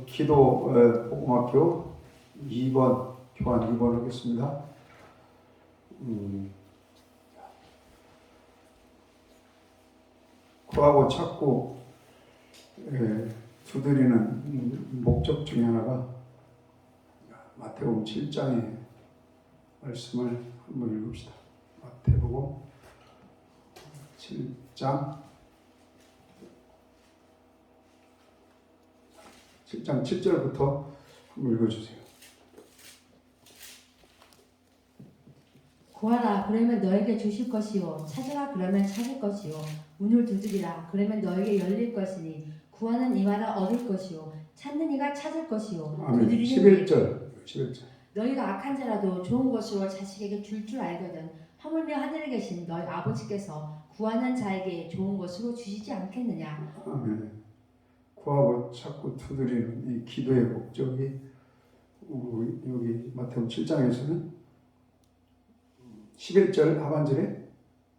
기도 복음학교 2번 교환 2번 하겠습니다. 구하고 찾고 두드리는 목적 중에 하나가 마태복음 7장의 말씀을 한번 읽읍시다. 마태복음 7장 7절부터 한번 읽어주세요. 구하라 그러면 너에게 주실 것이요 찾으라 그러면 찾을 것이요 문을 두드리라 그러면 너에게 열릴 것이니 구하는 이마다 얻을 것이요 찾는 이가 찾을 것이요 아멘. 두드리는 11절. 너희가 악한 자라도 좋은 것으로 자식에게 줄 줄 알거든 하물며 하늘에 계신 너희 아버지께서 구하는 자에게 좋은 것으로 주시지 않겠느냐. 아멘. 구하고 찾고 두드리는 이 기도의 목적이 여기 마태복음 7장에서는 11절 하반절에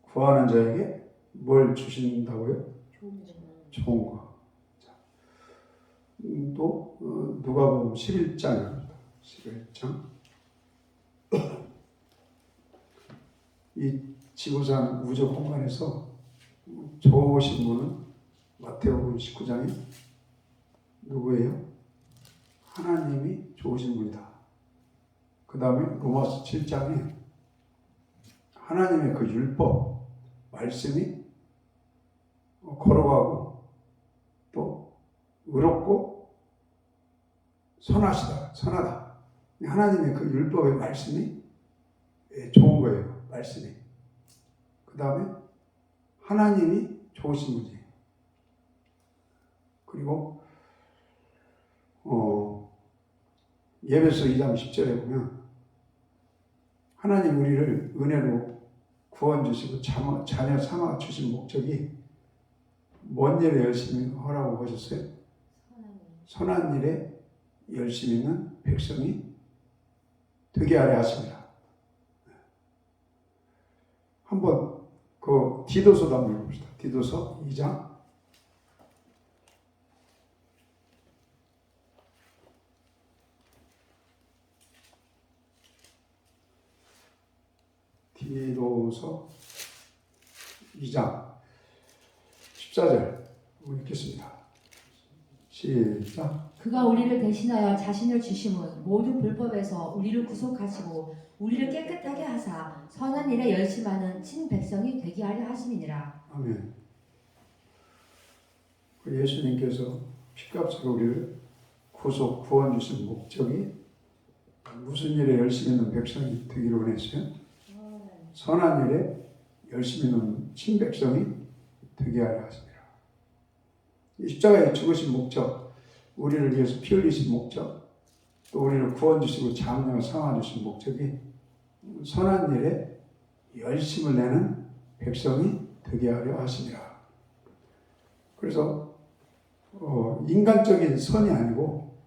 구하는 자에게 뭘 주신다고요? 좋은 거. 자, 또 누가복음 11장입니다. 11장. 이 지구상 우주 공간에서 좋으신 분은 마태복음 19장에 누구예요? 하나님이 좋으신 분이다. 그 다음에 로마서 7장에 하나님의 그 율법, 말씀이 걸어가고 또 의롭고 선하다. 하나님의 그 율법의 말씀이 좋은 거예요. 말씀이. 그 다음에 하나님이 좋으신 분이에요. 그리고 예배서 2장 10절에 보면 하나님 우리를 은혜로 구원 주시고 자녀 삼아 주신 목적이 뭔 일에 열심히 하라고 하셨어요? 선한 일에 열심히 있는 백성이 되게 하려 하십니다. 한번 그 디도서도 한번 읽어봅시다. 디도서 2장 디도서 2장 14절 읽겠습니다. 시작. 그가 우리를 대신하여 자신을 주심은 모든 불법에서 우리를 구속하시고 우리를 깨끗하게 하사 선한 일에 열심하는 친백성이 되게 하려 하심이니라. 아멘. 예수님께서 피값으로 우리를 구원 주신 목적이 무슨 일에 열심히 있는 백성이 되기를 원했어요? 선한 일에 열심히 있는 친백성이 되게 하려 하십니다. 십자가에 죽으신 목적, 우리를 위해서 피 흘리신 목적, 또 우리를 구원 주시고 자녀 삼아 주신 목적이 선한 일에 열심을 내는 백성이 되게 하려 하십니다. 그래서 인간적인 선이 아니고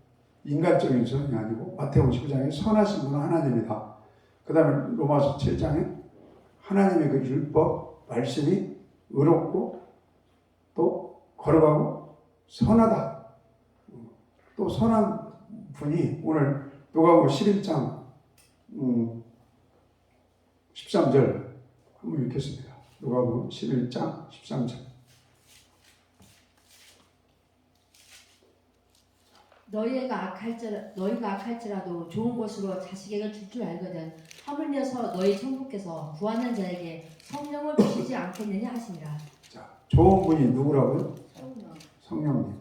마태복음 19장에 선하신 분은 하나님이다. 그 다음에 로마서 7장에 하나님의 그 율법, 말씀이 의롭고 또 걸어가고 선하다. 또 선한 분이 오늘 누가복음 11장 13절 한번 읽겠습니다. 누가복음 11장 13절. 너희가 악할지라도 좋은 것으로 자식에게 줄 줄 알거든 하물며서 너희 천부께서 구하는 자에게 성령을 주시지 않겠느냐 하시니라. 자, 좋은 분이 누구라고요? 성령님.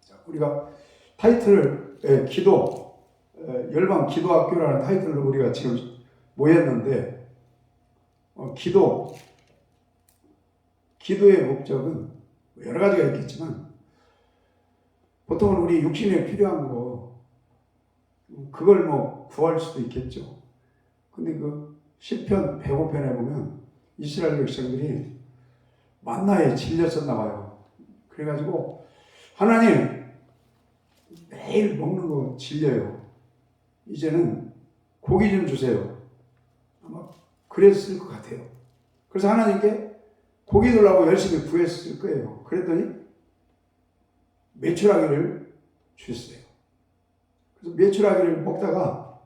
자, 우리가 타이틀을 기도 열방 기도학교라는 타이틀로 우리가 지금 모였는데 기도의 목적은 여러 가지가 있겠지만 보통은 우리 육신에 필요한 거 그걸 뭐 구할 수도 있겠죠. 근데 그 시편 105편에 보면 이스라엘 백성들이 만나에 질렸었나 봐요. 그래가지고 하나님 매일 먹는 거 질려요. 이제는 고기 좀 주세요. 아마 그랬을 것 같아요. 그래서 하나님께 고기 달라고 열심히 구했을 거예요. 그랬더니 메추라기를 주셨어요. 그래서 메추라기를 먹다가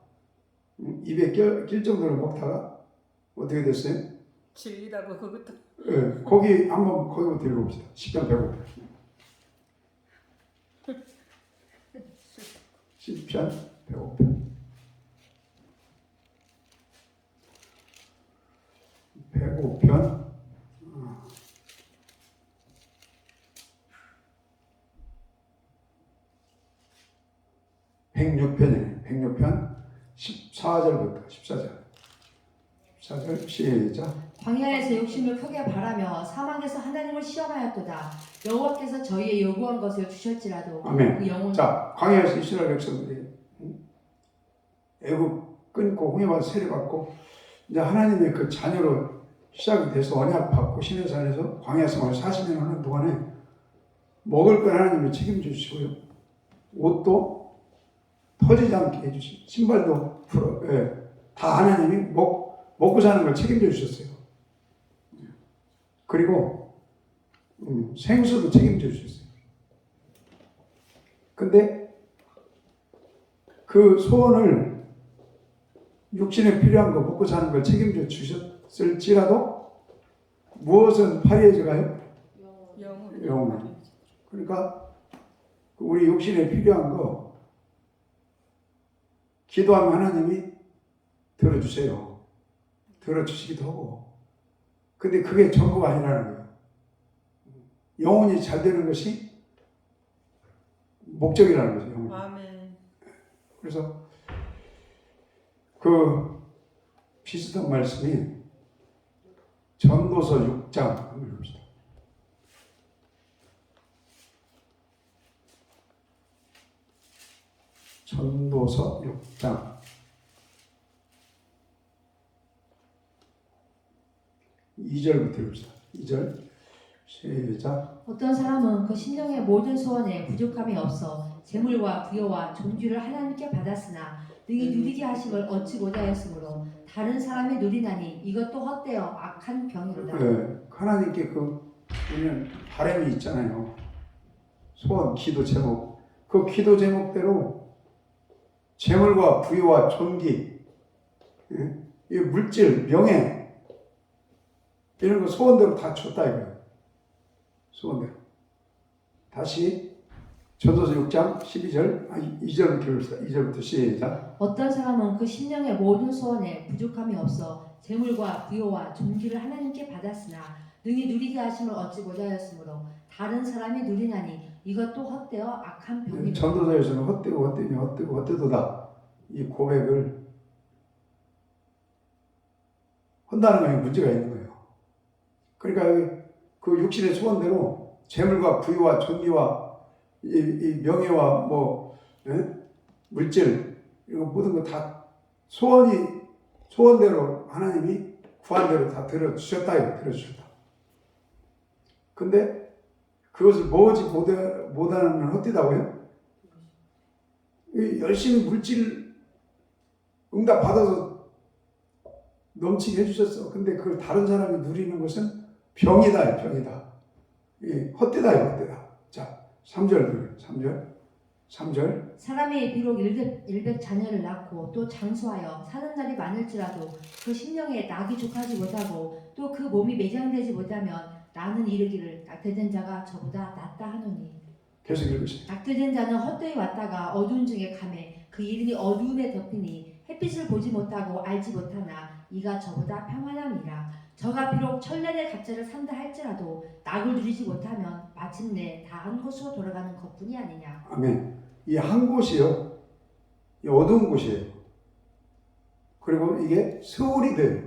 입에 낄 정도로 먹다가 어떻게 됐어요? 질리다고 그것도. 예, 거기 한번 거기부터 읽어봅시다. 10편 105편. 10편 105편. 105편 106편이에요. 106편 14절부터 14절 시작. 광야에서 욕심을 크게 바라며 사막에서 하나님을 시험하였도다. 여호와께서 저희의 요구한 것을 주셨지라도 아멘. 그 영혼 자, 광야에서 이스라엘 백성들이 애굽 끊고 홍해만 세례받고 이제 하나님의 그 자녀로 시작이 돼서 언약 받고 시내산에서 광야 생활을 40년 하는 동안에 먹을 걸 하나님이 책임져 주시고요. 옷도 터지지 않게 해주시고 신발도 다 하나님이 먹고 사는 걸 책임져 주셨어요. 그리고 생수도 책임져 주셨어요. 근데 그 소원을 육신에 필요한 거 먹고 사는 걸 책임져 주셨을지라도 무엇은 파리해져 가요? 영혼. 그러니까 우리 육신에 필요한 거 기도하면 하나님이 들어주세요. 들어주시기도 하고. 근데 그게 전부가 아니라는 거예요. 영혼이 잘 되는 것이 목적이라는 거죠. 영혼. 아멘. 그래서 그 비슷한 말씀이 전도서 6장 한번 봅시다. 전도서 6장 2절부터 봅시다. 2절 시작. 어떤 사람은 그 심령의 모든 소원에 부족함이 없어 재물과 부여와 존귀를 하나님께 받았으나 능히 누리게 하심을 얻지 못하였으므로 다른 사람이 누리나니 이것도 헛되어 악한 병이로다. 네, 하나님께 우리는 바람이 있잖아요. 소원, 기도 제목. 그 기도 제목대로 재물과 부여와 존귀, 이 물질, 명예 이런 거 소원대로 다 줬다 이거예요. 소원대로. 다시 전도서 6장 12절, 2절부터 읽읍시다. 2절부터 시작. 어떤 사람은 그 심령의 모든 소원에 부족함이 없어 재물과 부여와 존귀를 하나님께 받았으나 능히 누리게 하심을 얻지 못하였으므로 다른 사람이 누리나니 이것도 헛되어 악한 병이로다. 전도서에서는 헛되고 헛되니 헛되고 헛되도다 이 고백을 한다는 거에 문제가 있는 거예요. 그러니까 그 육신의 소원대로 재물과 부유와 존귀와 이 명예와 물질 이런 모든 거 다 소원대로 하나님이 구한 대로 다 들어주셨다 이거 들어주셨다. 근데 그것을 뭐지 못하면 헛되다고요? 열심히 물질 응답 받아서 넘치게 해주셨어. 근데 그걸 다른 사람이 누리는 것은 병이다. 헛되다. 헛되다. 자, 3절. 사람이 비록 일백 자녀를 낳고 또 장수하여 사는 날이 많을지라도 그 심령에 낙이 족하지 못하고 또 그 몸이 매장되지 못하면 나는 이르기를 낙태된 자가 저보다 낫다 하노니. 계속 읽으세요. 낙태된 자는 헛되이 왔다가 어두운 중에 가매 그 이름이 어두움에 덮이니 햇빛을 보지 못하고 알지 못하나 이가 저보다 평안함이라. 저가 비록 천년의 갑자를 산다 할지라도 낙을 누리지 못하면 마침내 다 한 곳으로 돌아가는 것뿐이 아니냐. 아멘. 이 한 곳이요, 이 어두운 곳이에요. 그리고 이게 서울이 돼요.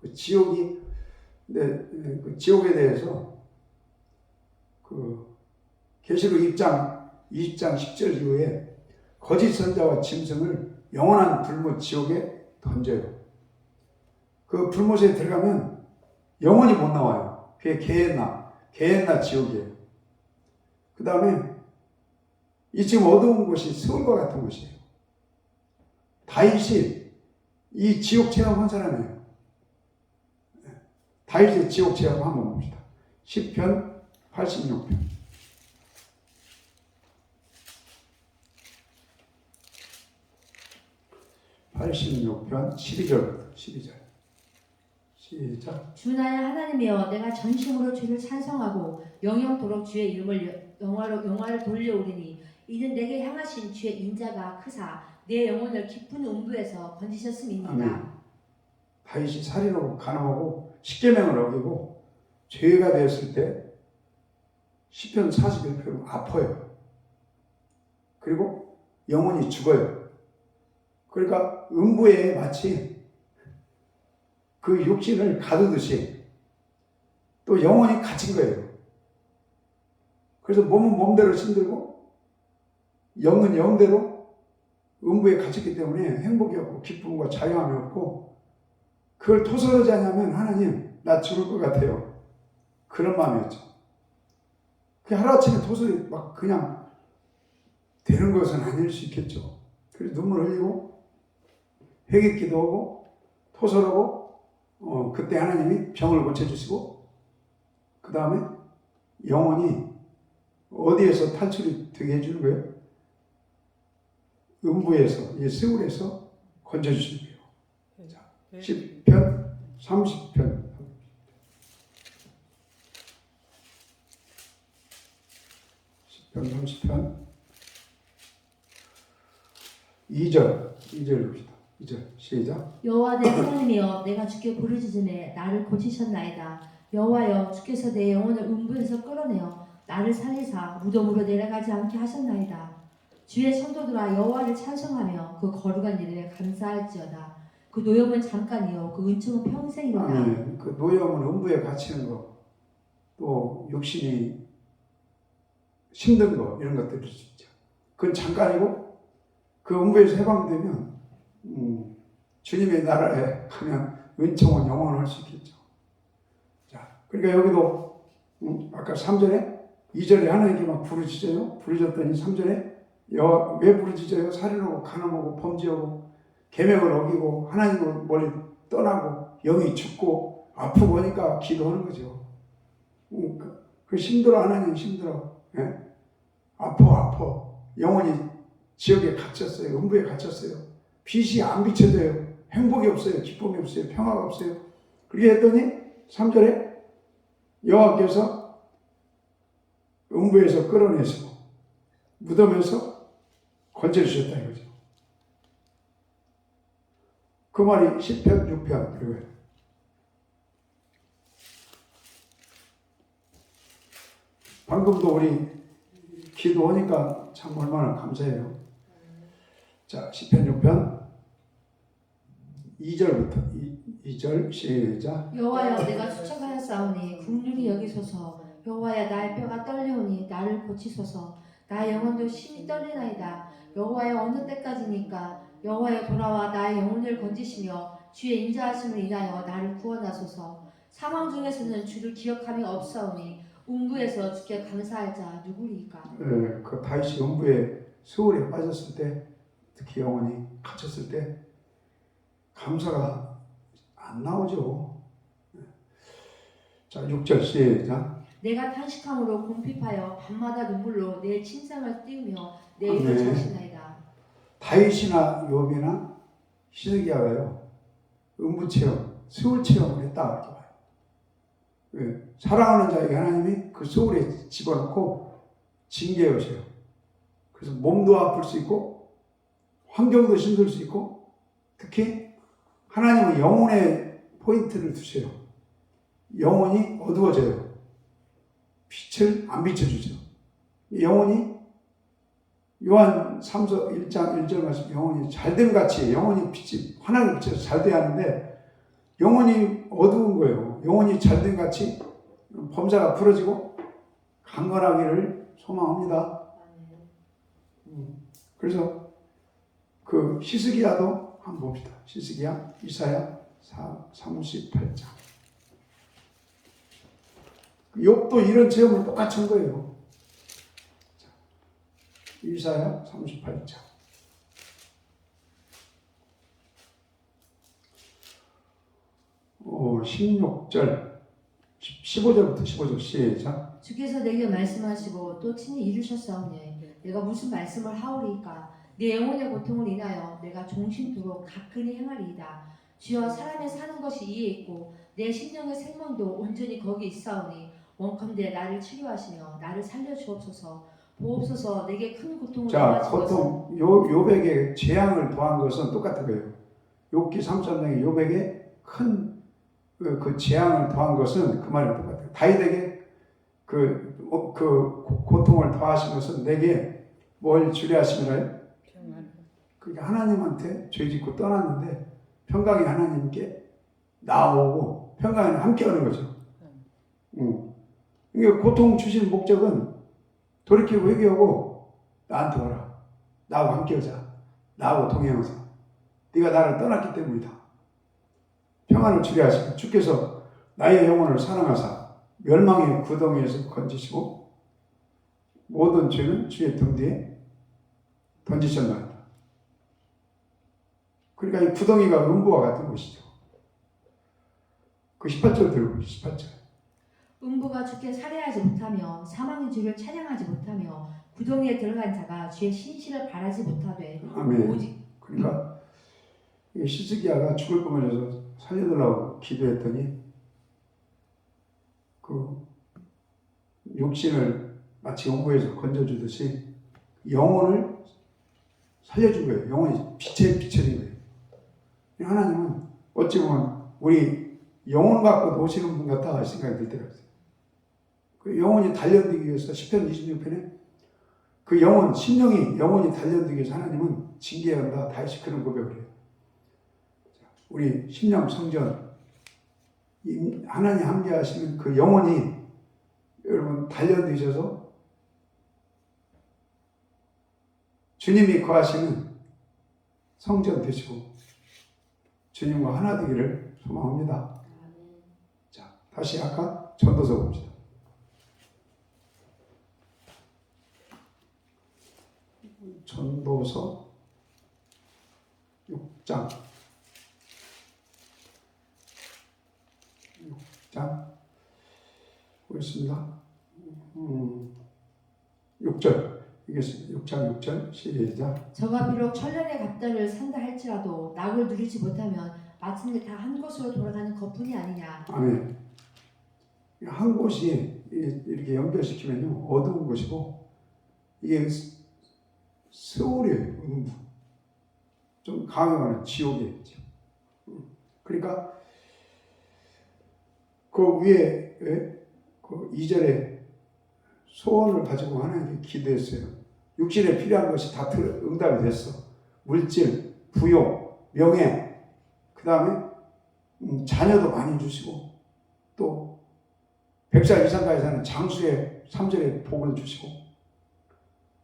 그 지옥이, 그 지옥에 대해서 그 계시록 2장 10절 이후에 거짓 선자와 짐승을 영원한 불못 지옥에 던져요. 그 불못에 들어가면 영원히 못 나와요. 그게 게헨나 지옥이에요. 그 다음에 이 지금 어두운 곳이 서울과 같은 곳이에요. 다윗이 이 지옥 체험한 사람이에요. 다윗의 지옥 체험 한번 봅시다. 10편 86편. 86편 12절부터 12절 시작. 주 나의 하나님이여 내가 전심으로 주를 찬송하고 영영토록 주의 이름을 영화를 돌려오리니 이는 내게 향하신 주의 인자가 크사 내 영혼을 깊은 음부에서 건지셨음이니이다. 아멘. 다윗이 살인하고 간음하고 십계명을 어기고 죄가 되었을 때 시편 41편 아파요. 그리고 영혼이 죽어요. 그러니까 음부에 마치 그 육신을 가두듯이 또 영혼이 갇힌 거예요. 그래서 몸은 몸대로 힘들고 영은 영대로 음부에 갇혔기 때문에 행복이 없고 기쁨과 자유함이 없고 그걸 토설하지 않으면 하나님 나 죽을 것 같아요. 그런 마음이었죠. 그 하루아침에 토설이 막 그냥 되는 것은 아닐 수 있겠죠. 그래서 눈물 흘리고 회개 기도하고 토설하고 그때 하나님이 병을 고쳐주시고 그 다음에 영혼이 어디에서 탈출이 되게 해주는 거예요? 음부에서, 이 세울에서 건져주시는 거예요. 자, 10편, 30편. 10편, 30편. 2절 봅시다. 2절 시작. 여호와 내 하나님이여 내가 주께 부르짖음에 나를 고치셨나이다. 여호와여 주께서 내 영혼을 음부에서 끌어내어 나를 살리사 무덤으로 내려가지 않게 하셨나이다. 주의 성도들아 여호와를 찬송하며 그 거룩한 일에 감사할지어다. 그 노염은 잠깐이요 그 은총은 평생이로다. 아멘. 그 노염은 음부에 갇히는 거, 또 육신이 힘든 거 이런 것들일 수 있죠. 그건 잠깐이고 그 음부에서 해방되면 주님의 나라에 가면 은총은 영원할 수 있겠죠. 자, 그러니까 여기도 아까 3절에 2절에 하나님께 막 부르짖어요. 부르짖었더니 3절에 왜 부르짖어요? 살인하고 간음하고 범죄하고 계명을 어기고 하나님을 멀리 떠나고 영이 죽고 아프고 하니까 기도하는 거죠. 그 힘들어 하나님 힘들어. 예? 아파 영혼이 지옥에 갇혔어요. 음부에 갇혔어요. 빛이 안 비춰져요. 행복이 없어요. 기쁨이 없어요. 평화가 없어요. 그렇게 했더니 3절에 여호와께서 음부에서 끌어내시고 무덤에서 건져주셨다 이거죠. 그 말이 10편, 6편 이거예요. 방금도 우리 기도하니까 참 얼마나 감사해요. 자, 10편, 6편 2절부터 2절 시작. 여호와여 내가 수척하였사오니 긍휼히 여기소서. 여호와여 나의 뼈가 떨리오니 나를 고치소서. 나의 영혼도 심히 떨리나이다. 여호와여 어느 때까지니까. 여호와여 돌아와 나의 영혼을 건지시며 주의 인자하심을 인하여 나를 구원하소서. 사망 중에서는 주를 기억함이 없사오니 음부에서 주께 감사할 자 누구리까. 그 다윗이 음부에 세월에 빠졌을 때 특히 영혼이 갇혔을 때 감사가 안 나오죠. 자, 6절 시작. 내가 탄식함으로 궁핍하여 밤마다 눈물로 내 침상을 띄우며 내 입을 자신하이다. 다윗이나 욥이나 히스기야가요 음부 체험, 세월 체험을 했다 이렇게 봐요. 왜? 사랑하는 자에게 하나님이 그 세월에 집어넣고 징계하셔요. 그래서 몸도 아플 수 있고 환경도 힘들 수 있고 특히 하나님은 영혼의 포인트를 두세요. 영혼이 어두워져요. 빛을 안 비춰주죠. 영혼이 요한 3서 1장 1절 말씀 영혼이 잘됨 같이 영혼이 빛이 환하게 비쳐서 잘 돼야 하는데 영혼이 어두운 거예요. 영혼이 잘됨 같이 범사가 풀어지고 강건하기를 소망합니다. 그래서 그 히스기야도 한번 봅시다. 히스기야 이사야 38장. 욥도 이런 체험을 똑같이 한 거예요. 이사야 38장. 16절 15절부터 15절 시작. 주께서 내게 말씀하시고 또 친히 이루셨사오니 내가 무슨 말씀을 하오리이까. 내 영혼의 고통을 인하여 내가 종신토록 가끈히 행하리이다. 주여 사람의 사는 것이 이에 있고 내 심령의 생명도 온전히 거기 있사오니 원컨대 나를 치료하시며 나를 살려 주옵소서. 보옵소서. 내게 큰 고통을 자, 더하신 것은 고통, 요백에 재앙을 더한 것은 똑같은 거예요. 욥기 3장에 요백에 큰 그 재앙을 더한 것은 그 말이 똑같아요. 다윗에게 그 고통을 더하신 것은 내게 뭘 주려 하심이라요? 평안. 그러니까 하나님한테 죄짓고 떠났는데 평강이 하나님께 나오고 평강이 함께 하는 거죠. 이게 고통 주신 목적은 돌이키고 회개하고 나한테 와라. 나하고 함께 하자. 나하고 동행하자. 네가 나를 떠났기 때문이다. 평안을 주려 하시고 주께서 나의 영혼을 사랑하사 멸망의 구덩이에서 건지시고 모든 죄는 주의 등 뒤에 던지셨나이다. 그러니까 이 구덩이가 음부와 같은 것이죠. 그 18절 들고 18절. 음부가 주께 살해하지 못하며 사망의 주를 찬양하지 못하며 구덩이에 들어간 자가 주의 신실을 바라지 못하되 아멘. 오직 그러니까 시즈기야가 죽을 뻔해서 살려달라고 기도했더니 그 육신을 마치 음부에서 건져주듯이 영혼을 살려준 거예요. 영혼이 빛에 비춰진 거예요. 하나님은 어찌 보면 우리 영혼 갖고 노시는 분 같다 생각이 들 때가 있어요. 그 영혼이 단련되기 위해서 10편 26편에 그 영혼이 단련되기 위해서 하나님은 징계한다. 다시 그런 고백을 해요. 우리 신령 성전 하나님 함께 하시는 그 영혼이 여러분 단련되셔서 주님이 거하시는 성전 되시고 주님과 하나 되기를 소망합니다. 자, 다시 아까 전도서 봅시다. 전도서 6장 보겠습니다. 6절 이겠습니다. 6장 6절 시작. 저가 비록 천년의 갑자를 산다 할지라도 낙을 누리지 못하면 마침내 다 한 곳으로 돌아가는 것뿐이 아니냐. 아멘. 한 곳이 이렇게 연결시키면요 어두운 곳이고 이게 세월이에요. 좀 강하게 말하면 지옥이에요. 그러니까 그 위에 그 2절에 소원을 가지고 하나님께 기도했어요. 육신에 필요한 것이 다 응답이 됐어. 물질, 부요, 명예, 그 다음에 자녀도 많이 주시고 또 100살 이상까지 사는 장수의 3절에 복을 주시고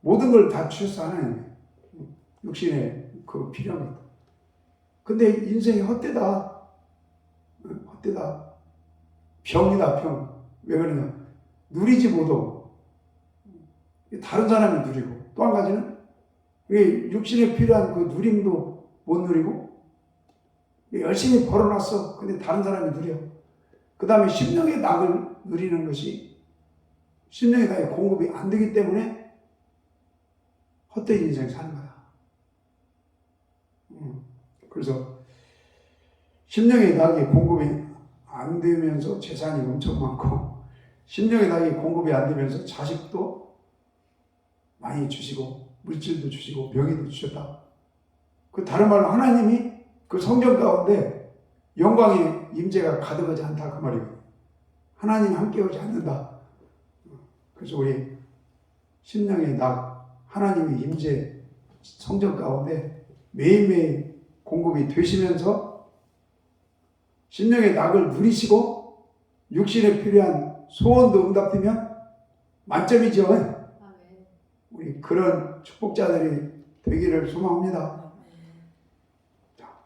모든 걸 다 주셨어. 하나님이 육신에 그 필요한 것. 근데 인생이 헛되다. 병이다, 병. 왜 그러냐? 누리지 못하고 다른 사람이 누리고 또 한 가지는 육신에 필요한 그 누림도 못 누리고 열심히 벌어놨어. 근데 다른 사람이 누려. 그 다음에 심령의 낙을 누리는 것이 심령의 낙의 공급이 안 되기 때문에 헛된 인생 사는 거야. 그래서 심령의 낙이 공급이 안 되면서 재산이 엄청 많고 심령의 낙이 공급이 안 되면서 자식도 많이 주시고 물질도 주시고 명예도 주셨다. 그 다른 말로 하나님이 그 성경 가운데 영광의 임재가 가득하지 않다 그 말이에요. 하나님이 함께 오지 않는다. 그래서 우리 심령의 낙 하나님의 임재 성전 가운데 매일매일 공급이 되시면서 심령의 낙을 누리시고 육신에 필요한 소원도 응답되면 만점이죠. 우리 그런 축복자들이 되기를 소망합니다. 자,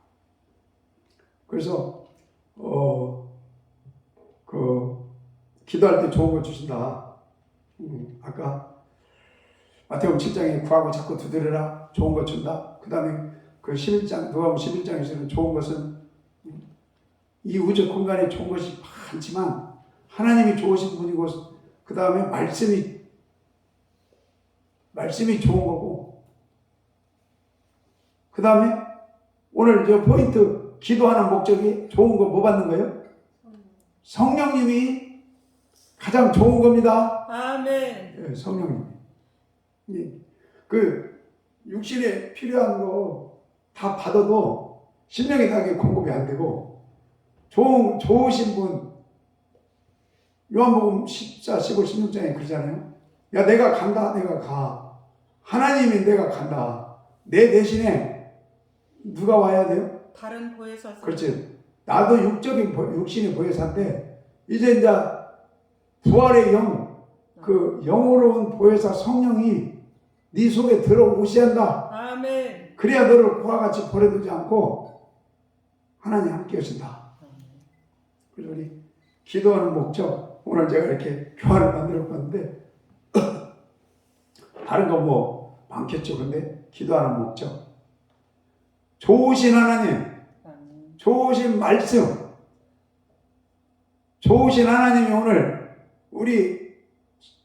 그래서 기도할 때 좋은 거 주신다. 아까 마태복음 7장에 구하고 자꾸 두드려라. 좋은 거 준다. 그 다음에 그 11장 누가복음 11장에서는 좋은 것은 이 우주 공간에 좋은 것이 많지만 하나님이 좋으신 분이고 그 다음에 말씀이 좋은 거고 그 다음에 오늘 저 포인트 기도하는 목적이 좋은 거 뭐 받는 거예요? 성령님이 가장 좋은 겁니다. 아멘. 예, 성령님. 예. 그 육신에 필요한 거 다 받아도 심령이 다 공급이 안 되고 좋으신 분 요한복음 14, 15, 16장에 그러잖아요. 야 내가 간다 내가 가. 하나님이 내가 간다. 내 대신에 누가 와야 돼요? 다른 보혜사. 그렇지. 나도 육신의 보혜사인데 이제 부활의 영, 그 영으로운 보혜사 성령이 네 속에 들어오셔야 한다. 아멘. 그래야 너를 그와 같이 버려두지 않고 하나님 함께 하신다. 그래서 우리 기도하는 목적 오늘 제가 이렇게 교환을 만들어 봤는데 다른 거 뭐 많겠죠. 근데 기도하는 목적 좋으신 하나님, 좋으신 말씀, 좋으신 하나님이 오늘 우리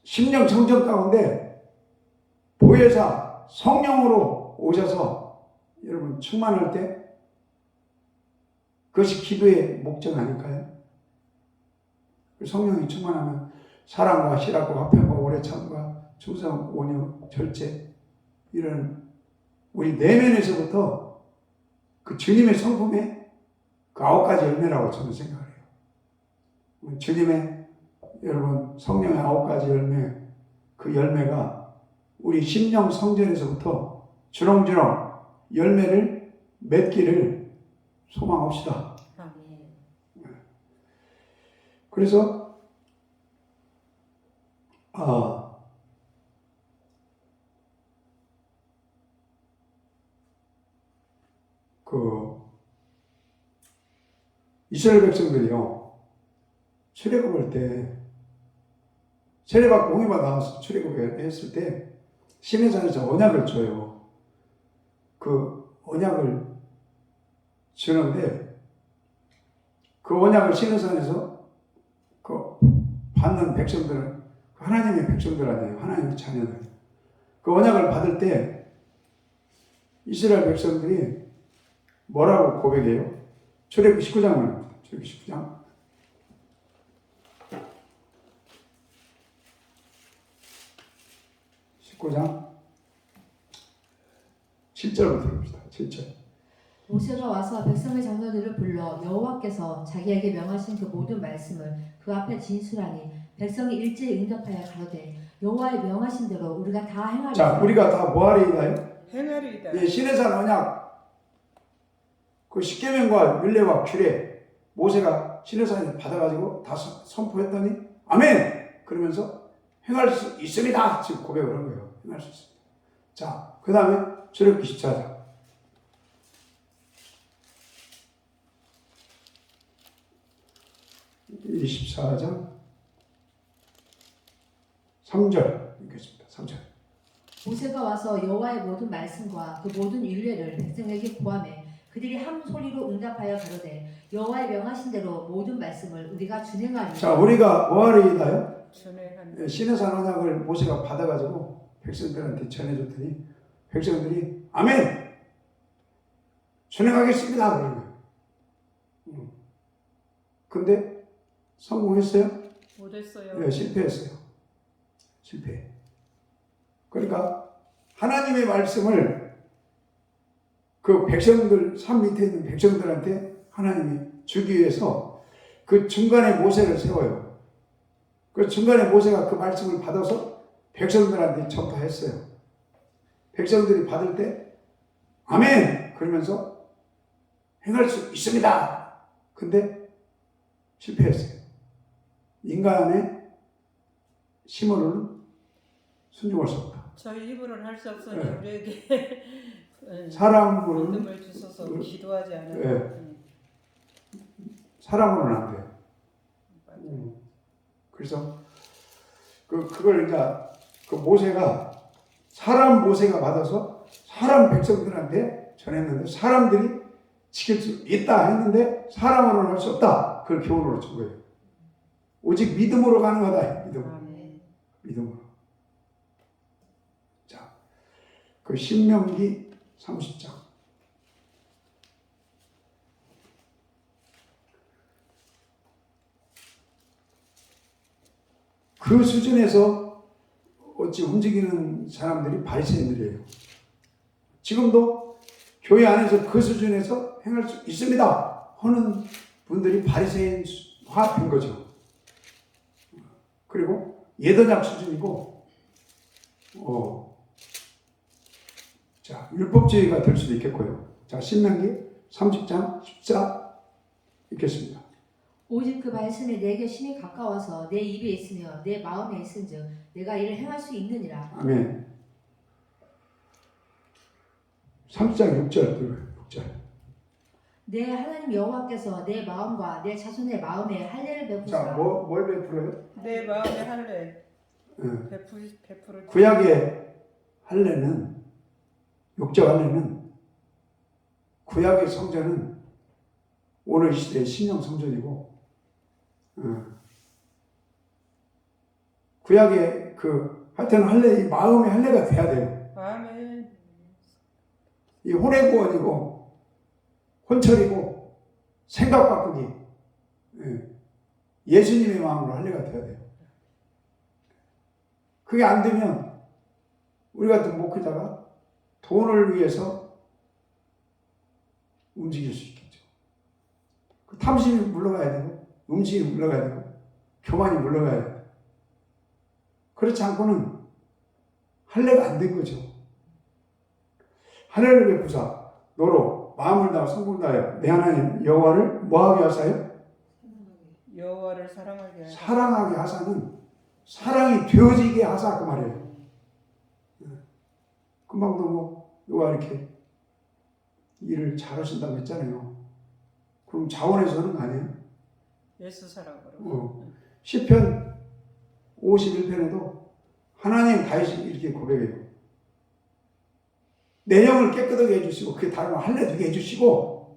심령 정정 가운데 보혜사 성령으로 오셔서 여러분 충만할 때 그것이 기도의 목적 아닐까요? 성령이 충만하면 사랑과 희락과 화평과 오래 참과 충성, 온유, 절제 이런 우리 내면에서부터 그 주님의 성품의 그 9가지 열매라고 저는 생각을 해요. 주님의 여러분 성령의 9가지 열매 그 열매가 우리 심령 성전에서부터 주렁주렁 열매를 맺기를 소망합시다. 그래서 이스라엘 백성들이요 출애굽할 때 세례받고 홍해바 나와서 출애굽을 했을 때 시내산에서 언약을 줘요. 그 언약을 주는데 그 언약을 시내산에서 그 받는 백성들은 하나님의 백성들 아니에요. 하나님의 자녀들. 그 언약을 받을 때 이스라엘 백성들이 뭐라고 고백해요? 출애굽 19장입니다. 출애굽 19장. 19장 7절부터 봅시다. 7절. 모세가 와서 백성의 장로들을 불러 여호와께서 자기에게 명하신 그 모든 말씀을 그 앞에 진술하니 백성이 일제히 응답하여 가로되 여호와의 명하신 대로 우리가 다 행하리이다. 자, 우리가 다 뭐하리이다요? 행하리이다. 예, 시내산 언약 그 십계명과 율례와 규례 모세가 시내산에서 받아가지고 다 선포했더니 아멘! 그러면서 행할 수 있습니다. 지금 고백을 한 거예요. 행할 수 있습니다. 자, 그 다음에 출애굽기 14장 24장 3절 읽겠습니다. 3절. 모세가 와서 여호와의 모든 말씀과 그 모든 율례를 백성에게 고하매 그들이 한 소리로 응답하여 가로되 여호와의 명하신 대로 모든 말씀을 우리가 준행하리이다. 자, 우리가 뭐하리이다요? 준행하리이다. 시내산 언약을 모세가 받아가지고 백성들한테 전해줬더니 백성들이 아멘! 준행하겠습니다. 그러는 거예요. 근데 성공했어요? 못했어요. 네, 실패했어요. 실패. 그러니까 하나님의 말씀을 그 백성들, 산 밑에 있는 백성들한테 하나님이 주기 위해서 그 중간에 모세를 세워요. 그 중간에 모세가 그 말씀을 받아서 백성들한테 전파했어요. 백성들이 받을 때 아멘! 그러면서 행할 수 있습니다. 근데 실패했어요. 인간의 힘으로는 순종할 수 없다. 저희 입으로는 할 수 없으니 네. 우리에게 사람으로는 믿음을 주소서. 기도하지 않아요. 네. 사람으로는 안 돼요. 그래서 그걸 이제 그 모세가 사람 모세가 받아서 사람 백성들한테 전했는데 사람들이 지킬 수 있다 했는데 사람으로는 할 수 없다. 그걸 교훈으로 준 거예요. 오직 믿음으로 가는 거다. 믿음으로. 자, 그 신명기 30장 그 수준에서 어찌 움직이는 사람들이 바리새인들이에요. 지금도 교회 안에서 그 수준에서 행할 수 있습니다 하는 분들이 바리새인화 된 거죠. 그리고 예언약 수준이고 자, 율법주의가 될 수도 있겠고요. 자, 신명기 30장 14 읽겠습니다. 오직 그 말씀이 내게 심히 가까워서 내 입에 있으며 내 마음에 있은즉 내가 이를 행할 수 있느니라. 아멘. 30장 6절. 내 하나님 여호와께서 내 마음과 내 자손의 마음에 할례를 베푸사. 자, 뭘 베풀어요? 내 마음에 할례 예. 베풀 구약의 할례는, 육적 할례는, 구약의 성전은 오늘 이 시대의 신령 성전이고, 구약의 하여튼 할례, 이 마음의 할례가 돼야 돼요. 아멘. 이 혼의 구원이고, 혼철이고, 생각 바꾸기. 예수님의 마음으로 할례가 돼야 돼요. 그게 안 되면, 우리 같은 목회자가 돈을 위해서 움직일 수 있겠죠. 그 탐심이 물러가야 되고, 음식이 물러가야 되고, 교만이 물러가야 돼요. 그렇지 않고는 할례가 안 된 거죠. 할례를 베푸사 너로 마음을 다하고 성품을 다하여 내 하나님 여호와를 뭐하게 하사요? 여호와를 사랑하게 하사. 사랑하게 하사는 사랑이 되어지게 하사 그 말이에요. 금방도 누가 이렇게 일을 잘하신다고 했잖아요. 그럼 자원해서 하는 거 아니에요? 예수 사랑으로. 시편 51편에도 하나님 다윗이 이렇게 고백해요. 내 영을 깨끗하게 해주시고 그게 다른 할례 되게 해주시고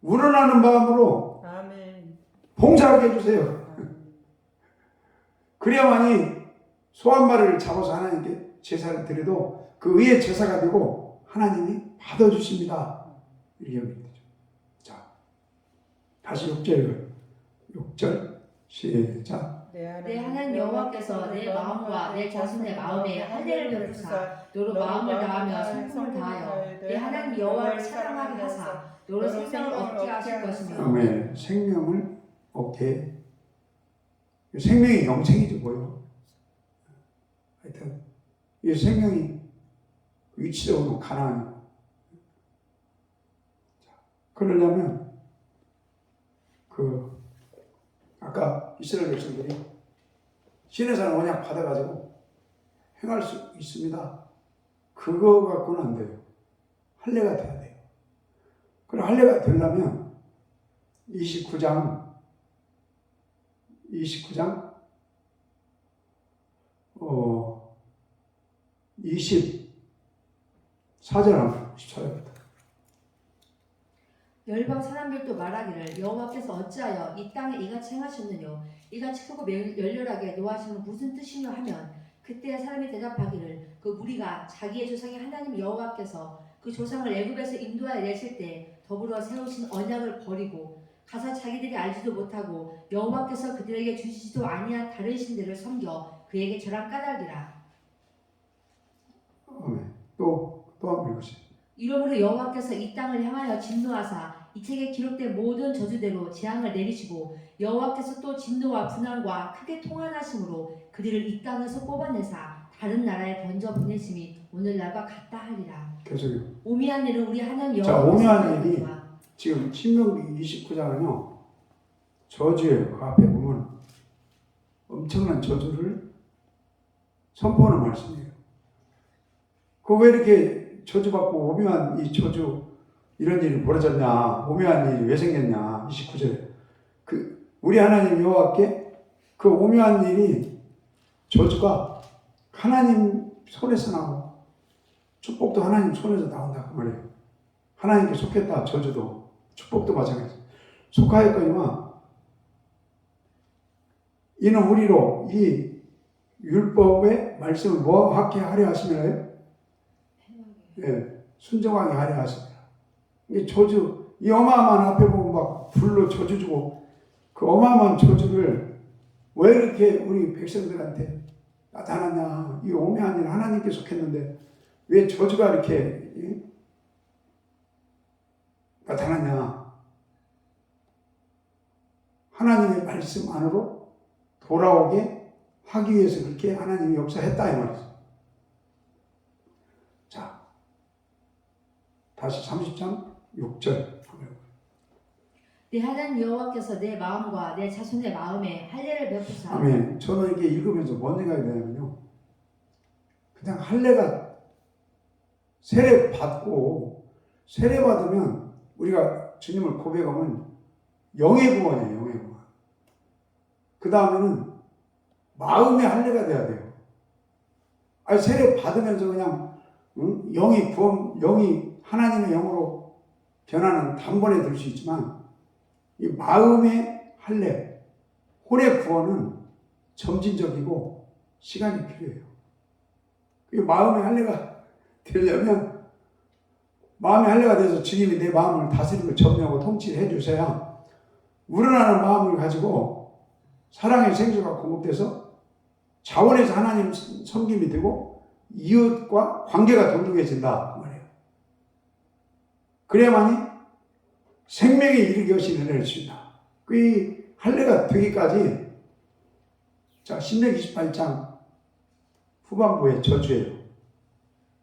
우러나는 마음으로 아멘. 봉사하게 해주세요. 그래야만이 소 한 마리를 잡아서 하나님께 제사를 드려도 그 의의 제사가 되고 하나님이 받아주십니다. 이렇게 하면 되죠. 자, 다시 6절 시작. 내 하나님 여호와께서 내 마음과 내 자손의 마음에 할례를 베푸사 너로 마음을 다하며 성품을 다하여 내 하나님 여호와를 사랑하게 하사 너로 생명을 얻게 하실 것이며. 아멘. 생명을 얻게. 생명이 영생이죠 뭐요. 하여튼 이 생명이 위치적으로 가난하니까. 그러려면 아까 이스라엘 백성들이 신의 언약 받아가지고 행할 수 있습니다. 그거 갖고는 안 돼요. 할례가 돼야 돼요. 그럼 할례가 되려면 29장 24절 한번 14절부터. 열방 사람들도 말하기를 여호와께서 어찌하여 이 땅에 이같이 행하셨느뇨 이같이 크고 멸렬하게 노하시는 무슨 뜻이뇨 하면 그때 사람이 대답하기를 그 무리가 자기의 조상의 하나님 여호와께서 그 조상을 애굽에서 인도하여 내실 때 더불어 세우신 언약을 버리고 가서 자기들이 알지도 못하고 여호와께서 그들에게 주시지도 아니한 다른 신들을 섬겨 그에게 절한 까닭이라. 또 한 번 읽으세요. 이러므로 여호와께서 이 땅을 향하여 진노하사 이 책에 기록된 모든 저주대로 재앙을 내리시고 여호와께서 또 진노와 분한과 크게 통한하심으로 그들을 이 땅에서 뽑아내사 다른 나라에 던져 보내심이 오늘날과 같다 하리라. 계속요. 오미한 일은 우리 하나님 자, 여호와께서 오미한 일이 지금 신명기 29장은요 저주예요. 그 앞에 보면 엄청난 저주를 선포하는 말씀이에요. 그 왜 이렇게 저주받고 오묘한 이 저주 이런 일이 벌어졌냐, 오묘한 일이 왜 생겼냐. 29절에 우리 하나님 여호와께 그 오묘한 일이 저주가 하나님 손에서 나오고 축복도 하나님 손에서 나온다 그 말이에요. 하나님께 속했다. 저주도 축복도 마찬가지. 속하였거니와 이는 우리로 이 율법의 말씀을 뭐하게 하려 하시나요? 예, 순종하게 하려 하십니다. 이 저주, 이 어마어마한 앞에 보면 막 불로 저주 주고 그 어마어마한 저주를 왜 이렇게 우리 백성들한테 나타났냐? 이 오매한 일 하나님께 속했는데 왜 저주가 이렇게 나타났냐? 하나님의 말씀 안으로 돌아오게 하기 위해서 그렇게 하나님이 역사했다 이 말이죠. 자, 다시 30장 6절. 내 하나님 여호와께서 내 마음과 내 자손의 마음에 할례를 베푸사. 아멘. 저는 이게 읽으면서 뭔 생각이 드냐면요. 그냥 할례가 세례 받고 세례 받으면 우리가 주님을 고백하면 영의 구원이에요. 영의 구원. 그 다음에는 마음의 할례가 돼야 돼요. 아니 세례 받으면서 그냥 영이 구원, 영이 하나님의 영으로 변하는 단번에 들 수 있지만 이 마음의 할례, 혼의 구원은 점진적이고 시간이 필요해요. 이 마음의 할례가 되려면 마음의 할례가 돼서 주님이 내 마음을 다스리고 점령하고 통치해 주셔야 우러나는 마음을 가지고 사랑의 생수가 공급돼서 자원에서 하나님 섬김이 되고 이웃과 관계가 돈독해진다 그 말이에요. 그래야만이 생명에 이르게 하신 은혜를 주신다. 그 할례가 되기까지 자 신명 28장 후반부에 저주예요.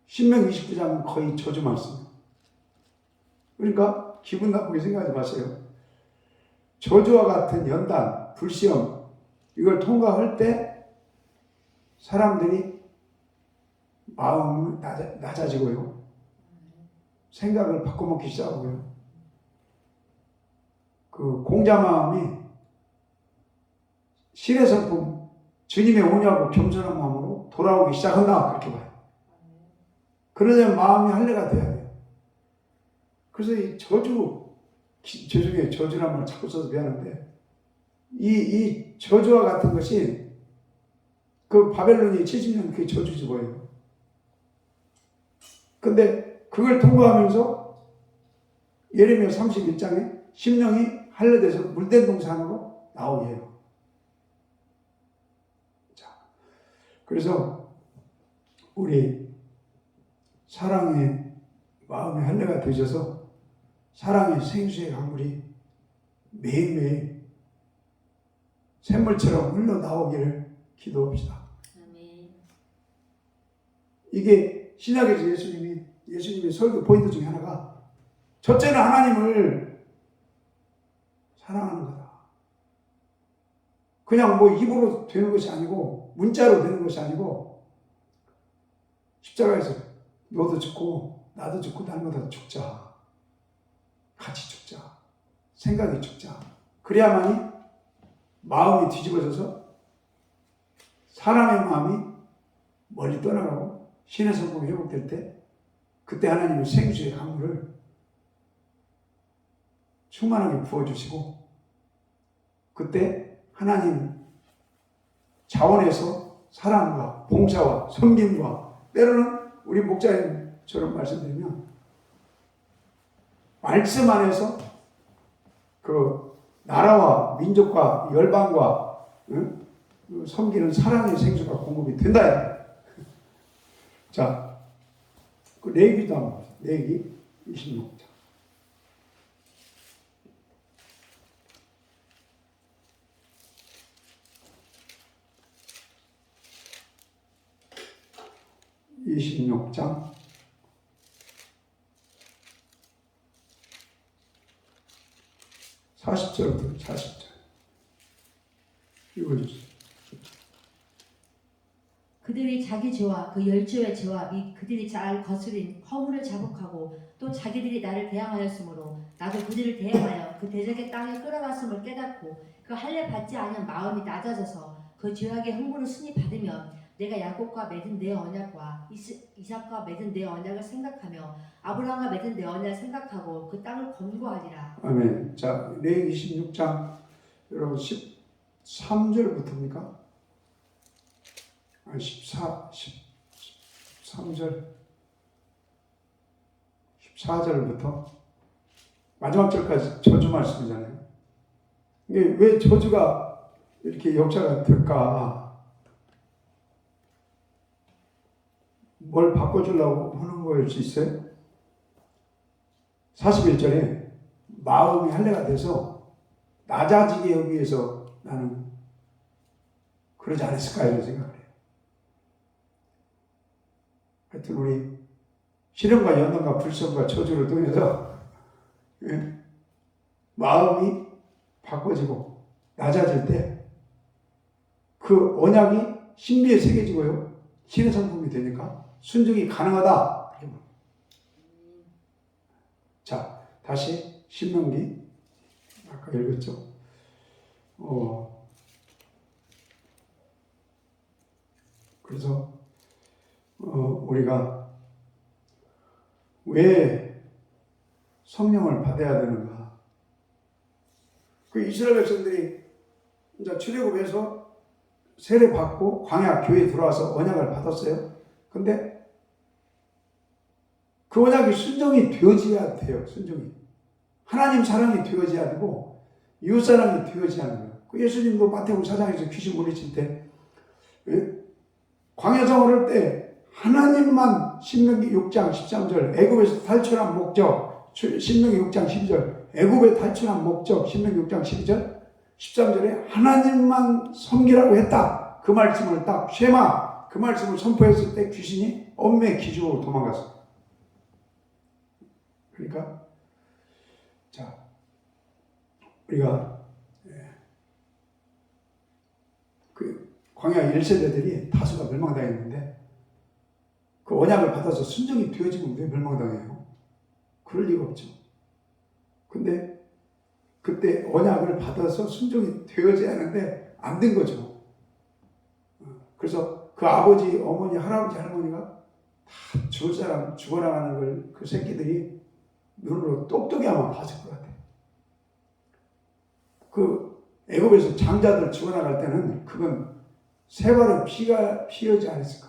신명 29장은 거의 저주 말씀. 그러니까 기분 나쁘게 생각하지 마세요. 저주와 같은 연단, 불시험 이걸 통과할 때 사람들이 마음이 낮아지고요. 생각을 바꿔먹기 시작하고요. 그 공자 마음이 신의 성품 주님의 온유하고 겸손한 마음으로 돌아오기 시작한다 그렇게 봐요. 그러려면 마음이 할례가 돼야 돼요. 그래서 이 죄송해요. 저주란 말 자꾸 써서 미안한데 이 저주와 같은 것이 그 바벨론이 70년 그 저주지 뭐예요. 근데 그걸 통과하면서 예레미야 31장에 심령이 할례돼서 물된 동산으로 나오게 해요. 자, 그래서 우리 사랑의 마음의 할례가 되셔서 사랑의 생수의 강물이 매일매일 샘물처럼 흘러나오기를 기도합시다. 아멘. 이게 신약에서 예수님의 설교 포인트 중에 하나가 첫째는 하나님을 사랑하는 거다. 그냥 뭐 입으로 되는 것이 아니고 문자로 되는 것이 아니고 십자가에서 너도 죽고 나도 죽고 날마다 죽자. 같이 죽자. 생각이 죽자. 그래야만이 마음이 뒤집어져서 사람의 마음이 멀리 떠나가고 신의 성품이 회복될 때 그때 하나님의 생수의 강물을 충만하게 부어주시고 그때 하나님 자원에서 사랑과 봉사와 섬김과 때로는 우리 목사님처럼 말씀드리면 말씀 안에서 그 나라와 민족과 열방과 섬기는 사랑의 생수가 공급이 된다. 자, 그 레위기도 한번 보세요. 레위기 26장. (26장) 40절부터 40절 읽어주세요. 그들이 자기 죄와 그 열조의 죄와 및 그들이 잘 거스린 허물을 자복하고 또 자기들이 나를 대항하였으므로 나도 그들을 대항하여 그 대적의 땅에 끌어갔음을 깨닫고 그 할례 받지 아니한 마음이 낮아져서 그 죄악의 흥분을 순히 받으면 내가 야곱과 맺은 내 언약과 이삭과 맺은 내 언약을 생각하며 아브라함과 맺은 내 언약을 생각하고 그 땅을 권고하리라. 아멘. 자, 레위기 26장 여러분 13절부터입니까? 13절 14절부터 마지막 절까지 저주 말씀이잖아요. 이게 왜 저주가 이렇게 역사가 될까? 뭘 바꿔주려고 하는 거일 수 있어요? 41절에 마음이 할례가 돼서 낮아지게 하기 위해서 나는 그러지 않았을까 이런 생각을 해요. 하여튼 우리 시련과 연단과 불성과 저주를 통해서 마음이 바꿔지고 낮아질 때 그 언약이 신비에 새겨지고요. 신의 성품이 되니까 순종이 가능하다. 자, 다시 신명기 아까 읽었죠. 그래서 우리가 왜 성령을 받아야 되는가? 그 이스라엘 백성들이 이제 출애굽에서 세례 받고 광야 교회에 들어와서 언약을 받았어요. 근데 그 언약이 순종이 되어져야 돼요. 순종이. 하나님 사랑이 되어져야 되고 이웃 사랑이 되어져야 돼요. 그 예수님도 마태복음 4장에서 귀신 물리칠 때 광야 생활할 때 하나님만 신명기 6장 13절 애굽에서 탈출한 목적 신명기 6장 12절 애굽에 탈출한 목적 신명기 6장 12절 13절에 하나님만 섬기라고 했다. 그 말씀을 딱 쉐마 그 말씀을 선포했을 때 귀신이 엄매 기죽으로 도망갔어요. 그러니까 자 우리가 그 광야 1세대들이 다수가 멸망당했는데 그 언약을 받아서 순종이 되어지면 왜 멸망당해요? 그럴 리가 없죠. 근데 그때 언약을 받아서 순종이 되어져야 하는데 안 된 거죠. 그래서 그 아버지, 어머니, 할아버지, 할머니가 다 죽을 사람 죽어나가는 걸 그 새끼들이 눈으로 똑똑히하면 봤을 것 같아요. 그 애굽에서 장자들 죽어나갈 때는 그건 세 발의 피가 피어지 않았을까.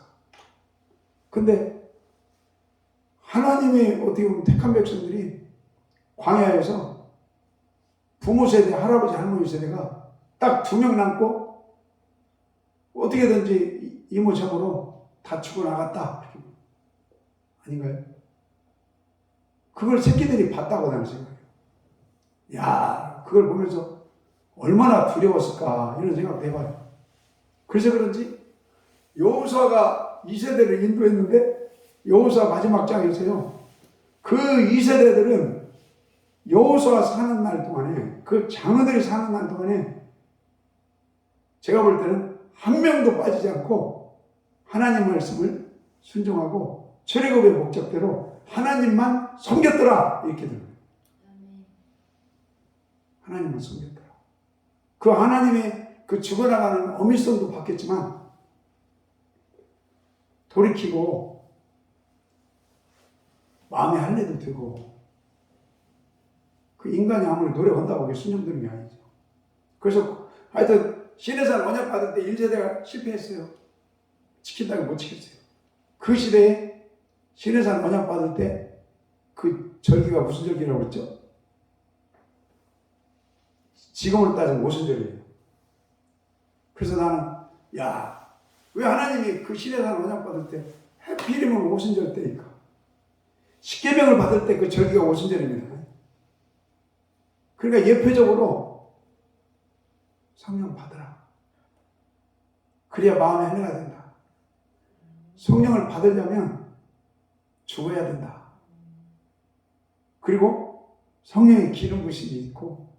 근데 하나님의 어떻게 보면 택한 백성들이 광야에서 부모 세대, 할아버지, 할머니 세대가 딱 2명 남고 어떻게든지 이모작으로 다 죽어나갔다. 아닌가요? 그걸 새끼들이 봤다고 나는 생각해요. 야, 그걸 보면서 얼마나 두려웠을까 이런 생각도 해봐요. 그래서 그런지 여호수아가 2세대를 인도했는데 여호수아 마지막 장에서요. 그 2세대들은 여호수아 사는 날 동안에 그 장로들이 사는 날 동안에 제가 볼 때는 한 명도 빠지지 않고 하나님 말씀을 순종하고 출애굽의 목적대로 하나님만 섬겼더라 이렇게 들어요. 하나님만 섬겼더라. 그 하나님의 그 죽어나가는 어미성도 받겠지만 돌이키고 마음의 할례도 되고 그 인간이 아무리 노력한다고 그게 순종되는 게 아니죠. 그래서 하여튼 시내산 언약 받을 때 1세대가 실패했어요. 지킨다고 못 지켰어요. 그 시대에 시내산 언약 받을 때 그 절기가 무슨 절기라고 그랬죠? 지금으로 따지면 오순절이에요. 그래서 나는 야, 왜 하나님이 그 시내산 언약 받을 때 하필이면 오순절 때일까? 십계명을 받을 때 그 절기가 오순절입니다. 그러니까 예표적으로 성령 받으라. 그래야 마음의 할례가 된다. 성령을 받으려면 죽어야 된다. 그리고 성령의 기름 부심이 있고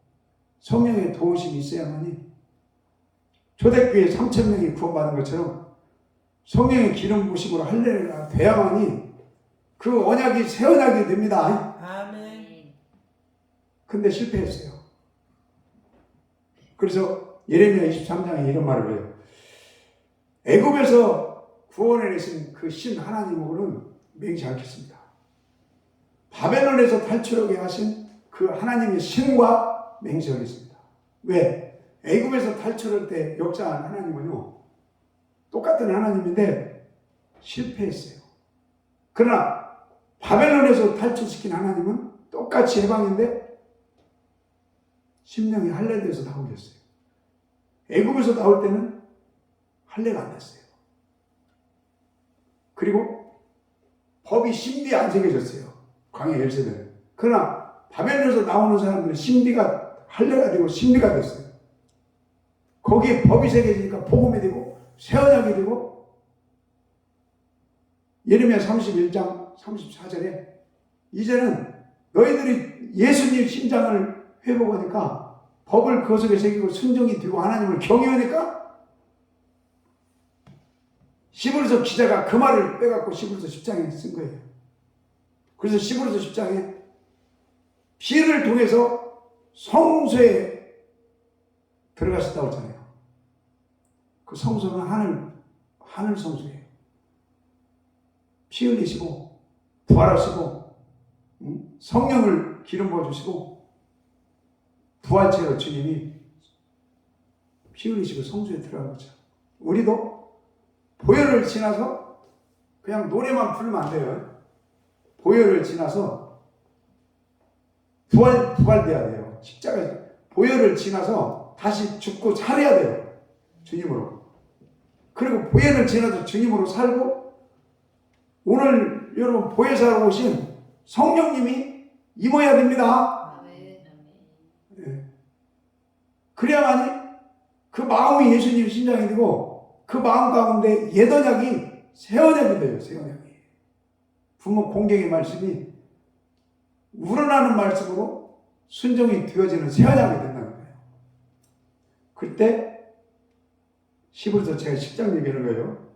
성령의 도우심이 있어야만이 초대교회 3,000명이 구원받은 것처럼 성령의 기름 부심으로 할례가 돼야만이 그 언약이 새 언약이 됩니다. 아멘. 근데 실패했어요. 그래서 예레미야 23장에 이런 말을 해요. 애굽에서 구원해 내신 그 신 하나님으로는 맹시 않겠습니다. 바벨론에서 탈출하게 하신 그 하나님의 신과 맹세하겠습니다. 왜? 애굽에서 탈출할 때 역사한 하나님은요, 똑같은 하나님인데 실패했어요. 그러나 바벨론에서 탈출시킨 하나님은 똑같이 해방인데 심령이 할례돼서 나오겠어요. 애굽에서 나올 때는 할례가 안 됐어요. 그리고 법이 신비에 안 새겨졌어요. 광야 열세대는. 그러나 바벨론에서 나오는 사람들은 신비가 할례가 되고 신비가 됐어요. 거기에 법이 새겨지니까 복음이 되고 새 언약이 되고 예레미야 31장 34절에 이제는 너희들이 예수님 신장을 회복하니까 법을 그 속에 새기고 순종이 되고 하나님을 경외하니까 시브루서 기자가 그 말을 빼갖고 시브루서 10장에 쓴 거예요. 그래서 시브루서 10장에 피를 통해서 성소에 들어가셨다고 했잖아요. 그 성소는 하늘 성소예요. 피 흘리시고 부활하시고 성령을 기름 부어주시고 부활체로 주님이 피 흘리시고 성소에 들어간 거죠. 우리도 보혈을 지나서 그냥 노래만 부르면 안 돼요. 보혈을 지나서 부활돼야 돼요. 십자가에서 보혈을 지나서 다시 죽고 살아야 돼요. 주님으로. 그리고 보혈을 지나서 주님으로 살고 오늘 여러분 보혜사로 오신 성령님이 임해야 됩니다. 네. 그래야만이 그 마음이 예수님 신장이 되고 그 마음 가운데 옛 언약이 새 언약이 돼요. 새 언약이. 부모 공경의 말씀이 우러나는 말씀으로 순종이 되어지는 새 언약이 된다는 거예요. 그때 히브리서 제가 10장 얘기하는 거예요.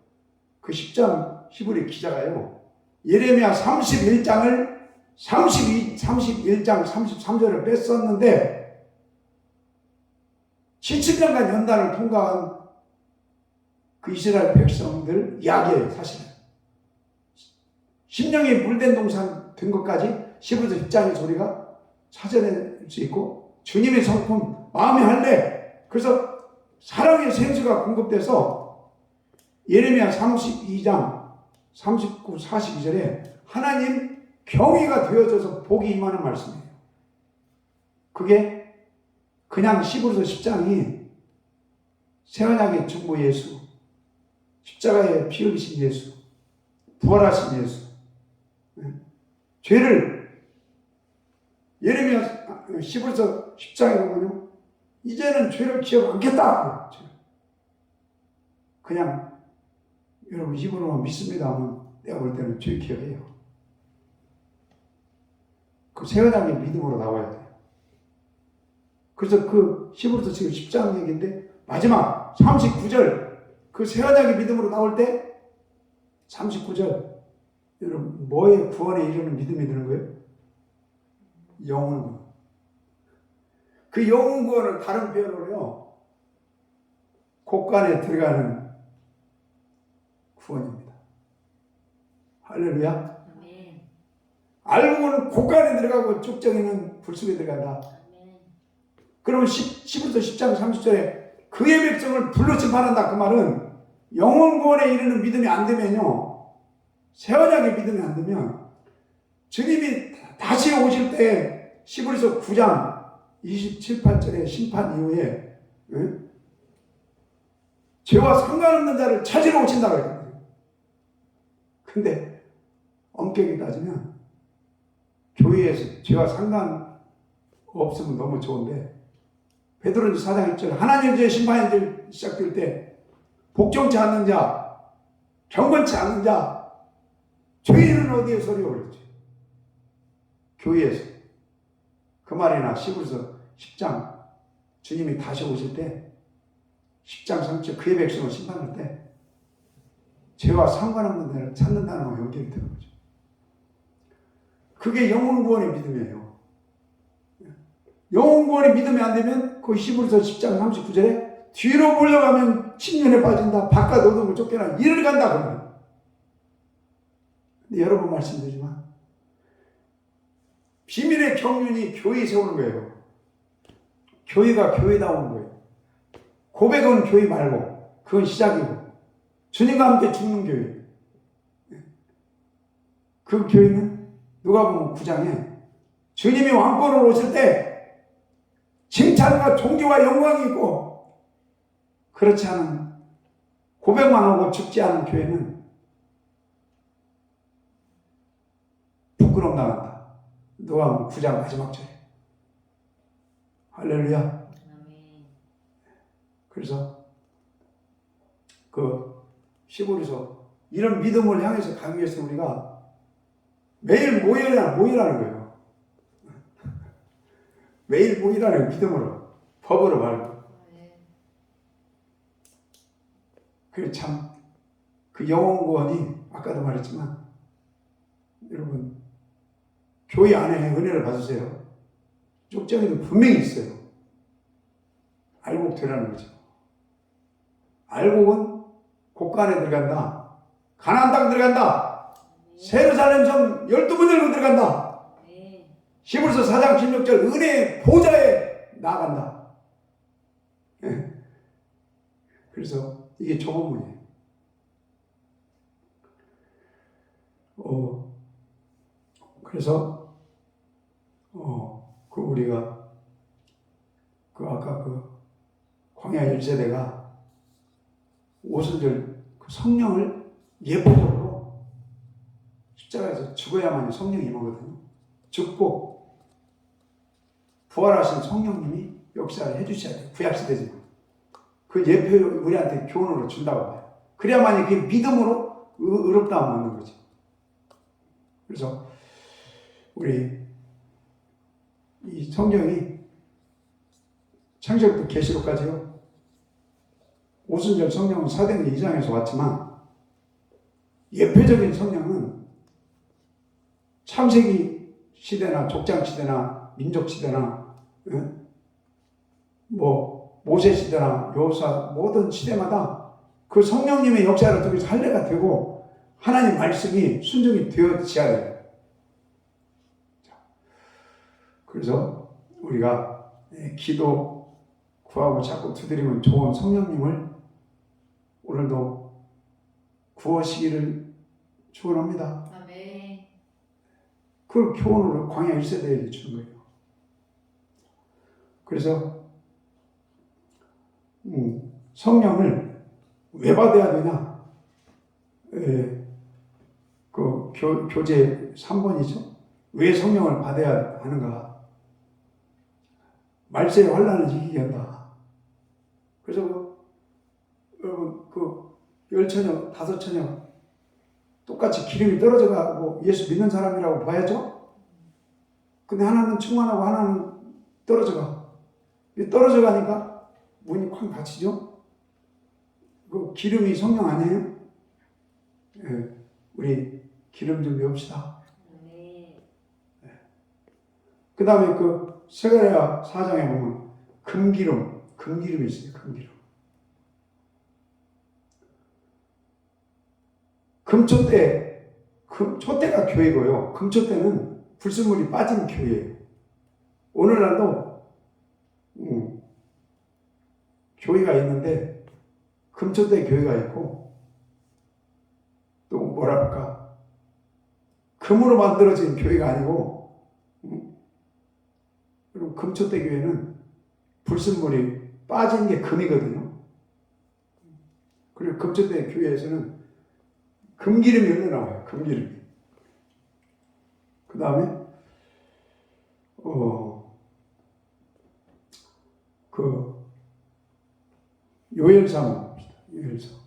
그 10장 히브리 기자가요. 예레미야 31장을 31장 33절을 뺐었는데 70년간 연단을 통과한 그 이스라엘 백성들 이야기예요. 사실은 10년이 물된 동산 된 것까지 히브리서 10장의 소리가 찾아낼 수 있고 주님의 성품 마음의 할례 그래서 사랑의 생수가 공급돼서 예레미야 32장 39, 42절에 하나님 경위가 되어져서 복이 임하는 말씀이에요. 그게 그냥 히브리서 10장이 새언약의 중보 예수, 십자가에 피 흘리신 예수, 부활하신 예수, 죄를 예레미야 히브리서 10장에 보면요. 이제는 죄를 기억 않겠다. 그냥 여러분 입으로만 믿습니다 하면 내가 볼 때는 죄 기억해요. 그 새언약의 믿음으로 나와야 돼요. 그래서 그 히브리서 지금 10장 얘기인데 마지막 39절 그 새언약의 믿음으로 나올 때 39절 여러분 뭐에 구원에 이르는 믿음이 드는 거예요? 영혼 구원. 그 영혼 구원을 다른 표현으로요 곳간에 들어가는 구원입니다. 할렐루야. 아멘. 알고 보면 곳간에 들어가고 쭉정이는 불속에 들어간다. 아멘. 그러면 10부터 10장 30절에 그의 백성을 불로 심판한다. 그 말은 영혼 구원에 이르는 믿음이 안 되면요 새언약의 믿음이 안 되면 주님이 다시 오실 때 히브리서 9장 27, 8절에 심판 이후에 죄와 상관없는 자를 찾으러 오신다고 그랬거든요. 근데 엄격히 따지면 교회에서 죄와 상관 없으면 너무 좋은데 베드로전서 4장 1절 하나님의 죄 심판이 시작될 때 복종치 않는 자 경건치 않는 자 죄인은 어디에 서리오 그랬죠. 교회에서. 그 말이나 히브리서 10장 주님이 다시 오실 때 10장 30절 그의 백성을 심판할 때 죄와 상관없는 데를 찾는다는 거 연결이 되는 거죠. 그게 영혼 구원의 믿음이에요. 영혼 구원의 믿음이 안 되면 그 히브리서 10장 39절에 뒤로 물러가면 침륜에 빠진다. 바깥 어둠을 쫓겨나 이를 간다 그러면. 근데 여러 번 말씀드리지만 비밀의 경륜이 교회에 세우는 거예요. 교회가 교회다운 거예요. 고백은 교회 말고 그건 시작이고 주님과 함께 죽는 교회. 그 교회는 누가복음 9장에 주님이 왕권으로 오실 때 칭찬과 존귀와 영광이 있고 그렇지 않은 고백만 하고 죽지 않은 교회는 부끄러움 나간다. 누가복음 9장 마지막 절에. 할렐루야. 그래서 그 시골에서 이런 믿음을 향해서 가기 위해서 우리가 매일 모이라는 거예요. 매일 모이라는 믿음으로, 법으로 말고. 그게 참, 그 영혼 구원이 아까도 말했지만, 여러분, 교회 안에 은혜를 받으세요. 쪽정이도 분명히 있어요. 알곡 되라는 거죠. 알곡은 곡간에 들어간다. 가나안 땅 들어간다. 세르살렘 성 12번 열고 들어간다. 히브리서 4장 16절 은혜의 보좌에 나아간다. 그래서 이게 좁은 문이에요. 그래서 그 우리가 그 아까 그 광야 1세대가 오순절 그 성령을 예표적으로 십자가에서 죽어야만 성령이 임하거든요. 죽고 부활하신 성령님이 역사를 해주셔야 돼요. 구약시대지만 그 예표 우리한테 교훈으로 준다고 봐요. 그래야만이 그 믿음으로 의롭다함을 얻는 거죠. 그래서 우리 이 성경이 창세기부터 계시록까지요. 오순절 성령은 사도행전 2장에서 왔지만 예표적인 성령은 창세기 시대나 족장 시대나 민족 시대나 뭐 모세 시대나 여호수아 모든 시대마다 그 성령님의 역사를 통해서 할례가 되고 하나님 말씀이 순종이 되어져야 돼요. 그래서 우리가 기도 구하고 자꾸 두드리면 좋은 성령님을 오늘도 구하시기를 축원합니다. 아멘. 그걸 교훈으로 광야 1세대에게 주는 거예요. 그래서 성령을 왜 받아야 되냐? 그 교재 3번이죠. 왜 성령을 받아야 하는가? 말세의 환난을 이기게 한다. 그래서 여러분 그 10처녀, 5처녀 똑같이 기름이 떨어져 가고 예수 믿는 사람이라고 봐야죠. 근데 하나는 충만하고 하나는 떨어져 가. 떨어져 가니까 문이 쾅 닫히죠. 그 기름이 성령 아니에요? 우리 기름 좀 배웁시다. 그 다음에 그 스가랴 4장에 보면 금기름이 있어요. 금기름. 금초대, 초대가 교회고요. 금초대는 불순물이 빠진 교회예요. 오늘날도 교회가 있는데 금초대 교회가 있고 또 뭐랄까 금으로 만들어진 교회가 아니고 그리고 금초대 교회는 불순물이 빠진 게 금이거든요. 그리고 금초대 교회에서는 금기름이 흘러나와요. 금기름이. 그 다음에 그 요엘서 한번 봅시다. 요엘서.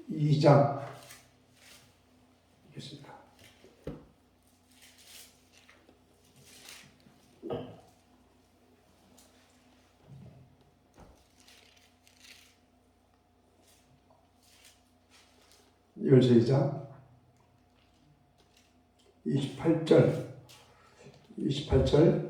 이 장 읽겠습니다. 요엘서 2장 28절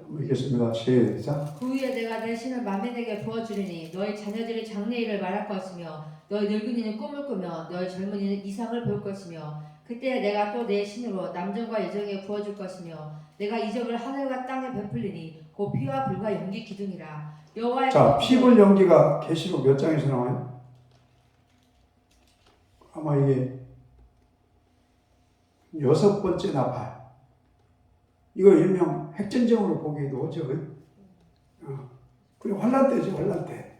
한번 읽겠습니다. 시작. 그 후에 내가 내 신을 만민에게 부어주리니 너희 자녀들이 장래일을 말할 것이며 너희 늙은이는 꿈을 꾸며 너희 젊은이는 이상을 볼 것이며 그때 내가 또 내 신으로 남정과 여정에 부어줄 것이며 내가 이적을 하늘과 땅에 베풀리니 곧 피와 불과 연기 기둥이라. 여호와의 자, 피불 연기가 계시록 몇 장에서 나와요? 아마 이게 6번째나 봐요. 이거 일명 핵전쟁으로 보기에도 어죠. 그리고 환란 때죠. 환란 때.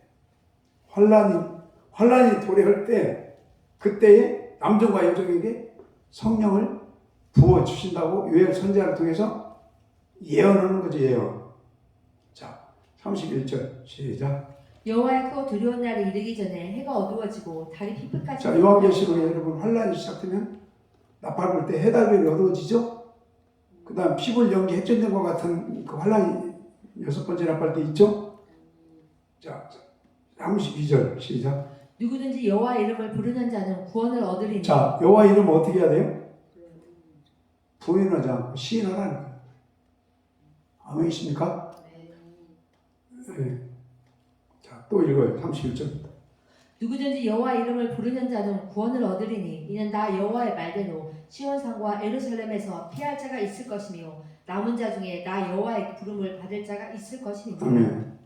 환란이 도래할 때 그때에 남종과 여종에게 성령을 부어 주신다고 요엘 선지자를 통해서 예언하는 거죠. 예언. 자, 31절 시작. 여호와의 크고 두려운 날이 이르기 전에 해가 어두워지고 달이 피부까지. 자, 요한계시록에 여러분 환란이 시작되면 나팔 불 때 해달별이 어두워지죠. 그 다음 피불 연기 핵전쟁과 같은 그 환란이 6번째 나팔 때 있죠. 자, 32절 시작. 누구든지 여호와 이름을 부르는 자는 구원을 얻으리니. 자, 여호와 이름 어떻게 해야 돼요? 부인하지 않고 시인하라는 거예요. 아멘이십니까? 네. 자, 또 읽어요. 31절부터. 누구든지 여호와 이름을 부르는 자는 구원을 얻으리니 이는 나 여호와의 말대로 시온산과 예루살렘에서 피할 자가 있을 것이며 남은 자 중에 나 여호와의 부름을 받을 자가 있을 것이니라. 아멘.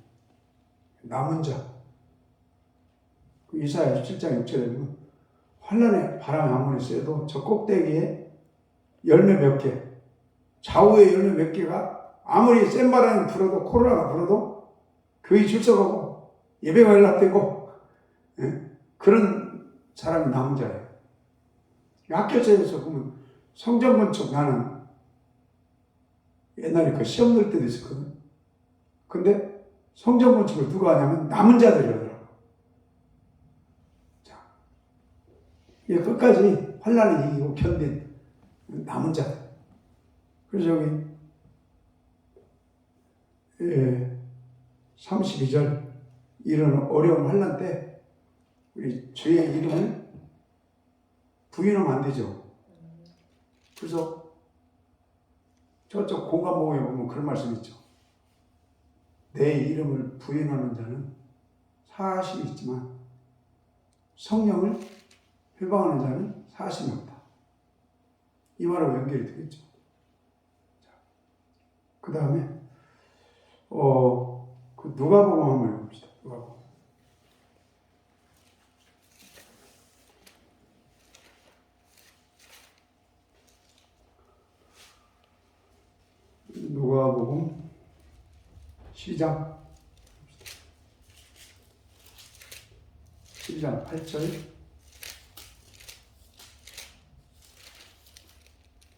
남은 자. 그 이사야 17장 6절에 보면 환란의 바람이 아무리 세도 저 꼭대기에 열매 몇 개, 좌우에 열매 몇 개가 아무리 센 바람이 불어도 코로나가 불어도 교회 출석하고 예배가 연락되고 그런 사람이 남은 자예요. 학교에서 보면 성전 건축 나는 옛날에 그 시험 낼 때도 있었거든. 근데 성전 건축을 누가 하냐면 남은 자들이 하더라고. 자, 이게 끝까지 환란을 이기고 견딘 남은 자들. 그래서 여기 32절 이런 어려운 환란 때 우리 주의 이름을 부인하면 안 되죠. 그래서 저쪽 공감목에 보면 그런 말씀 있죠. 내 이름을 부인하는 자는 사실이 있지만 성령을 회방하는 자는 사실이 없다. 이 말하고 연결이 되겠죠. 그 다음에 그 누가복음 한번 읽어봅시다. 누가복음. 누가복음 시작 8절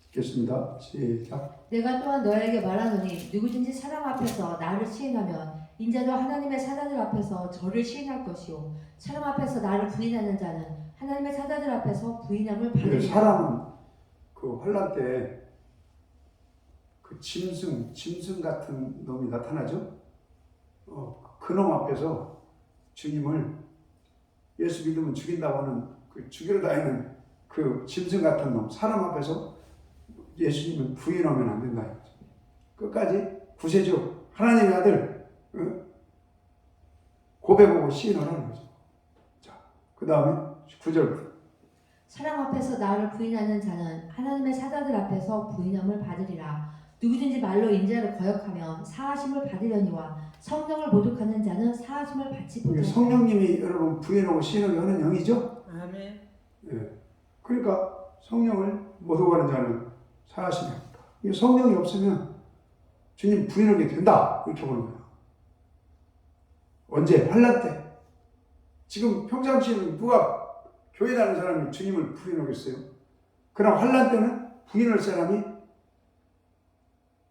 읽겠습니다. 시작. 내가 또한 너에게 말하노니 누구든지 사람 앞에서 나를 시인하면 인자도 하나님의 사자들 앞에서 저를 시인할 것이요 사람 앞에서 나를 부인하는 자는 하나님의 사자들 앞에서 부인함을 받으리라. 사람은 그 환란 때 그 짐승 같은 놈이 나타나죠. 그놈 앞에서 주님을 예수 믿으면 죽인다고 하는 그 죽이러 다니는 그 짐승 같은 놈 사람 앞에서 예수님은 부인하면 안 된다. 끝까지 구세주 하나님의 아들 고백하고 시인하라는 거죠. 자, 그 다음에 9절. 사람 앞에서 나를 부인하는 자는 하나님의 사자들 앞에서 부인함을 받으리라. 누구든지 말로 인자를 거역하면 사하심을 받으려니와 성령을 모독하는 자는 사하심을 받지 못하리라. 성령님이 여러분 부인하고 시인하게 하는 영이죠. 아멘. 예. 그러니까 성령을 모독하는 자는 사하심이 없다. 이 성령이 없으면 주님 부인하게 된다 이렇게 보는 거예요. 언제? 환란 때. 지금 평상시에는 누가 교회 다니는 사람이 주님을 부인하겠어요? 그럼 환란 때는 부인할 사람이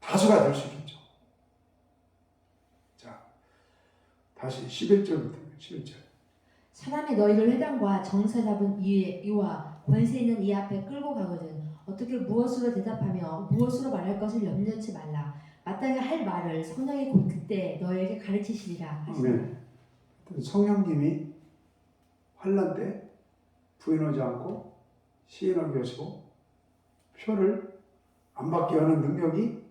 다수가 될 수 있겠죠. 자, 다시 11절부터 11절. 사람이 너희를 회당과 정사 잡은 이와 권세 있는 이 앞에 끌고 가거든 어떻게 무엇으로 대답하며 무엇으로 말할 것을 염려치 말라. 마땅히 할 말을 성령이 곧 그때 너희에게 가르치시리라. 아멘. 성령님이 환란 때 부인하지 않고 시인하게 하시고 표를 안 받게 하는 능력이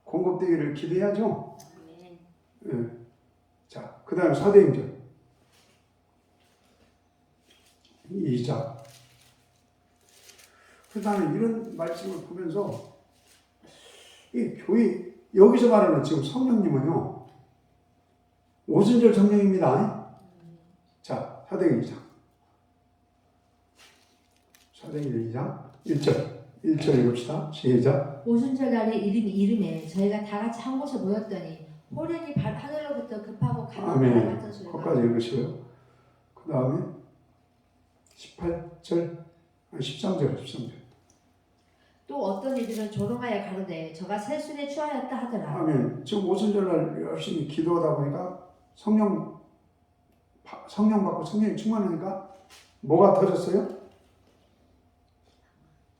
공급되기를 기대하죠. 네. 자, 그 다음에 사도행전 2장. 그 다음에 이런 말씀을 보면서 이 교회 여기서 말하는 지금 성령님은요 오순절 성령입니다. 자, 사도행전 2장 1절 1절 읽읍시다. 시작. 오순절날에 이름이 이름에 저희가 다 같이 한 곳에 모였더니 호련히 하늘로부터 급하고 강한 바람 아멘. 같은 소리가 거기까지 읽으시고요. 그 다음에 18절, 13절. 또 어떤 이들은 조롱하여 가로되 저가 세술에 취하였다 하더라. 아멘. 지금 오순절날 열심히 기도하다 보니까 성령 받고 성령이 충만하니까 뭐가 터졌어요?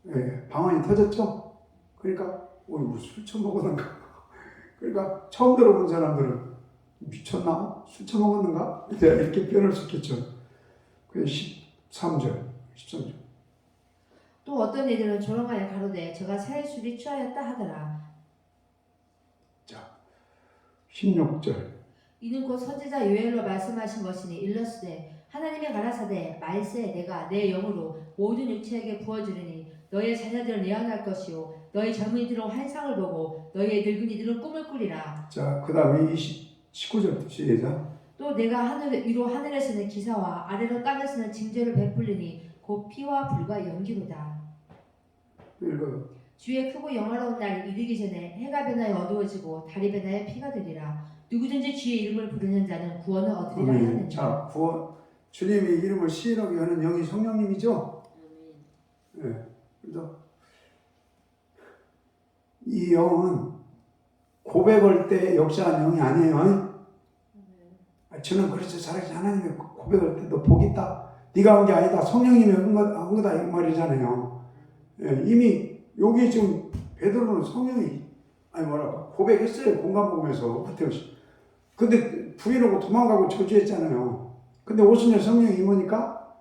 예, 방언이 터졌죠? 그러니까 술 처먹었는가? 그러니까 처음 들어본 사람들은 미쳤나? 술 처먹었는가? 이렇게 표현할 수 있겠죠. 그래서 13절. 또 어떤 이들은 조롱하여 가로되 저가 세술이 취하였다 하더라. 자, 16절. 이는 곧 선지자 요엘로 말씀하신 것이니 일러스되 하나님의 가라사대 말세 내가 내 영으로 모든 육체에게 부어주리니 너의 자녀들은 예언할 것이요 너희 젊은이들은 환상을 보고 너희의 늙은이들은 꿈을 꾸리라. 자, 그 다음에 19절 시작. 또 내가 하늘 위로 하늘에서는 기사와 아래로 땅에서는 징조를 베풀리니 곧 피와 불과 연기로다. 읽어요. 주의 크고 영화로운 날이 이르기 전에 해가 변하여 어두워지고 달이 변하여 피가 되리라. 누구든지 주의 이름을 부르는 자는 구원을 얻으리라 하느니라. 자, 구원. 주님의 이름을 시인하게 하는 영이 성령님이죠. 예. 그래서 이 영은 고백할 때 역사한 영이 아니에요. 저는 그래서 차라리 하나님의 고백할 때 너 복 있다. 네가 한 게 아니다. 성령님이 한 거다 이 말이잖아요. 예, 이미 여기 지금 베드로는 성령이 고백했어요. 공감복음에서 근데 부인하고 도망가고 저주했잖아요. 근데 오순절 성령이 임하니까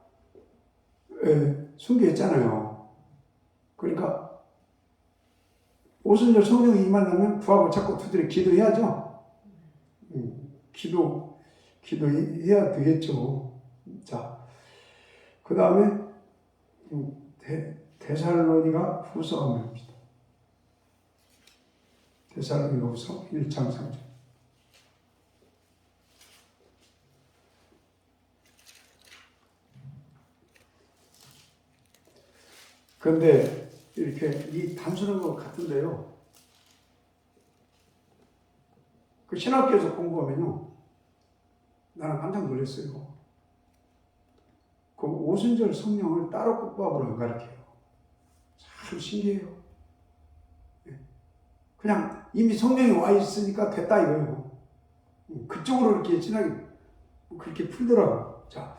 순교했잖아요. 그러니까 오순절 성령이 임하려면 구하고 찾고 두드려 기도해야죠. 기도해야 되겠죠. 자, 그 다음에 데살로니가 후서 말입니다. 데살로니가 후서 1장 3절. 그런데 이렇게 이 단순한 것 같은데요. 그 신학교에서 공부하면요. 나는 깜짝 놀랐어요. 그 오순절 성령을 따로 국밥으로 안 가르쳐요. 참 신기해요. 그냥 이미 성령이 와 있으니까 됐다 이거예요. 그쪽으로 이렇게 진하게 그렇게 풀더라고요. 자,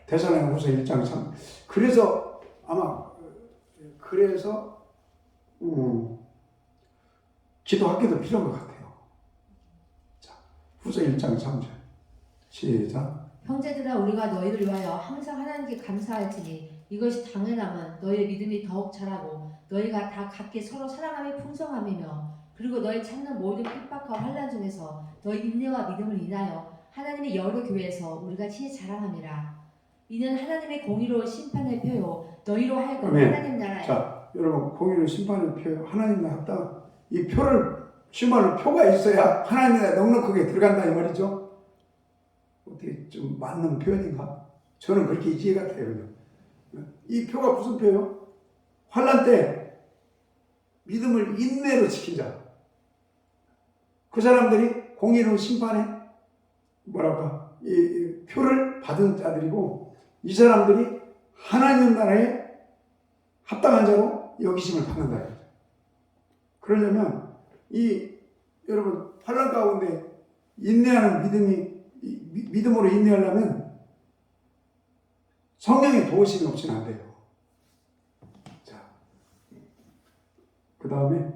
데살로니가후서 1장 3. 그래서 기도하기도 필요한 것 같아요. 자, 후서 1장 3절. 시작. 형제들아 우리가 너희를 위하여 항상 하나님께 감사할지니 이것이 당연함은 너희의 믿음이 더욱 자라고 너희가 다 각기 서로 사랑함이 풍성함이며 그리고 너희 찾는 모든 핍박과 환난 중에서 너희 인내와 믿음을 인하여 하나님의 여러 교회에서 우리가 친히 자랑함이라. 이는 하나님의 공의로운 심판의 표요 너희로 하여금 하나님 나라에. 자, 여러분 공의로운 심판의 표요 하나님 나라 합다. 이 표를 심판의 표가 있어야 하나님 나라에 넉넉하게 들어간다 이 말이죠. 어떻게 좀 맞는 표현인가? 저는 그렇게 이해가 돼요. 이 표가 무슨 표요? 환난 때 믿음을 인내로 지킨 자. 그 사람들이 공의로운 심판에 이 표를 받은 자들이고 이 사람들이 하나님 나라에 합당한 자로 여기심을 받는다. 그러려면 여러분 환난 가운데 인내하는 믿음으로 인내하려면 성령의 도우심이 없이는 안 돼요. 자, 그 다음에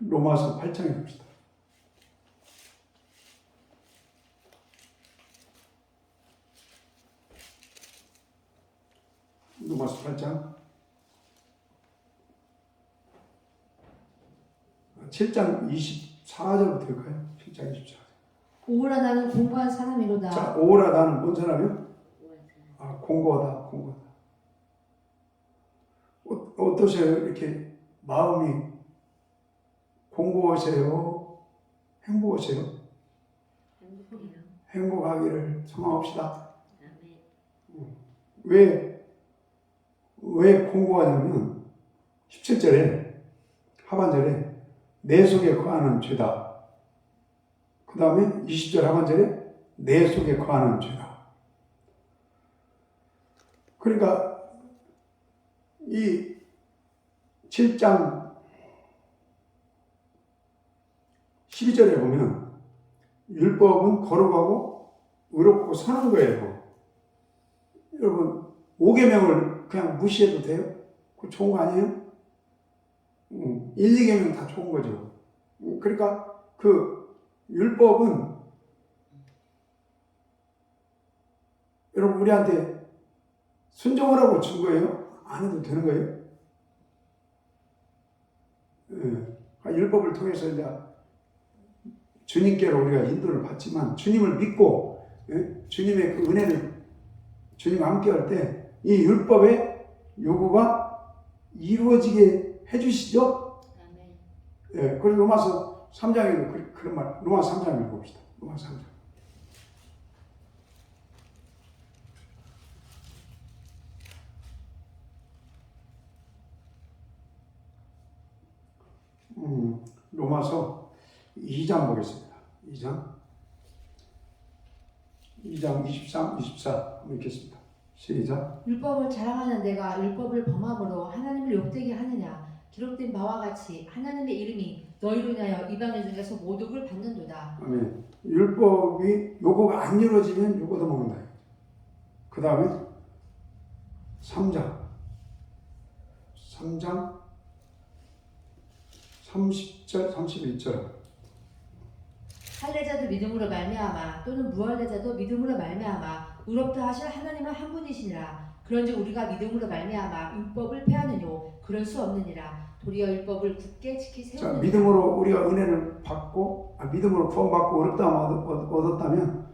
로마서 8장에 봅시다. 로마서 8장 7장 24절부터일까요? 7장 24절. 오라 나는 공고한 사람이로다. 자, 오라 나는 뭔 사람이요? 공고하다. 어떠세요? 이렇게 마음이 공고하세요? 행복하세요? 행복하기를 소망합시다. 왜 공고하냐면 17절에 하반절에 내 속에 거하는 죄다. 그 다음에 20절 하반절에 내 속에 거하는 죄다. 그러니까 이 7장 12절에 보면 율법은 거룩하고 의롭고 선한 거예요. 여러분 5계명을 그냥 무시해도 돼요? 그거 좋은 거 아니에요? 1, 2계명 다 좋은 거죠. 그러니까 그 율법은 여러분 우리한테 순종하라고 준 거예요? 안 해도 되는 거예요? 율법을 통해서 이제 주님께로 우리가 인도를 받지만 주님을 믿고 주님의 그 은혜를 주님 함께 할 때 이 율법의 요구가 이루어지게 해주시죠? 그래서 로마서 3장에도 그런 말, 로마서 3장 읽어봅시다. 로마서 3장. 로마서 2장 보겠습니다. 2장 23, 24 읽겠습니다. 시작. 율법을 자랑하는 내가 율법을 범함으로 하나님을 욕되게 하느냐? 기록된 바와 같이 하나님의 이름이 너희로 인하여 이방인 중에서 모독을 받는도다. 아멘. 율법이 요구가 안 이루어지면 요거 더 먹는다. 그 다음에 3장 30절 31절 할례자도 믿음으로 말미암아 또는 무할례자도 믿음으로 말미암아 의롭다 하실 하나님은 한 분이시니라. 그런즉 우리가 믿음으로 말미암아 율법을 폐하느뇨? 그럴 수 없느니라. 도리어 율법을 굳게 지키 세우느니라. 자, 믿음으로 우리가 은혜를 받고 믿음으로 구원받고 의롭다함을 얻었다면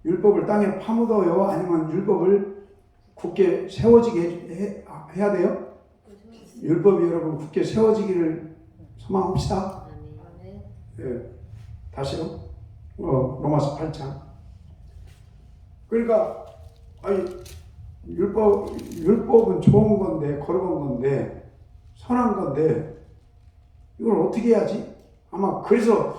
율법을 땅에 파묻어요? 아니면 율법을 굳게 세워지게 해야 돼요? 율법이 여러분 굳게 세워지기를 소망합시다. 예, 다시요. 로마서 8장. 그러니까 율법은 좋은 건데 거룩한 건데 선한 건데 이걸 어떻게 해야지? 아마 그래서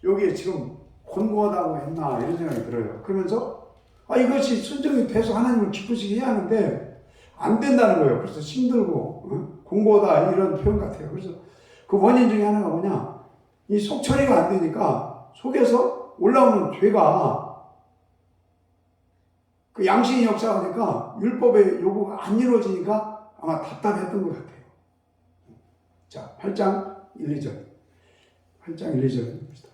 여기에 지금 권고하다고 했나 이런 생각이 들어요. 그러면서 이것이 순종이 돼서 하나님을 기쁘시게 해야 하는데 안 된다는 거예요. 그래서 힘들고 공고하다 이런 표현 같아요. 그래서 그 원인 중에 하나가 뭐냐? 이 속 처리가 안 되니까 속에서 올라오는 죄가 그 양심이 역사하니까 율법의 요구가 안 이루어지니까 아마 답답했던 것 같아요. 자, 8장 1, 2절. 8장 1, 2절 봅시다.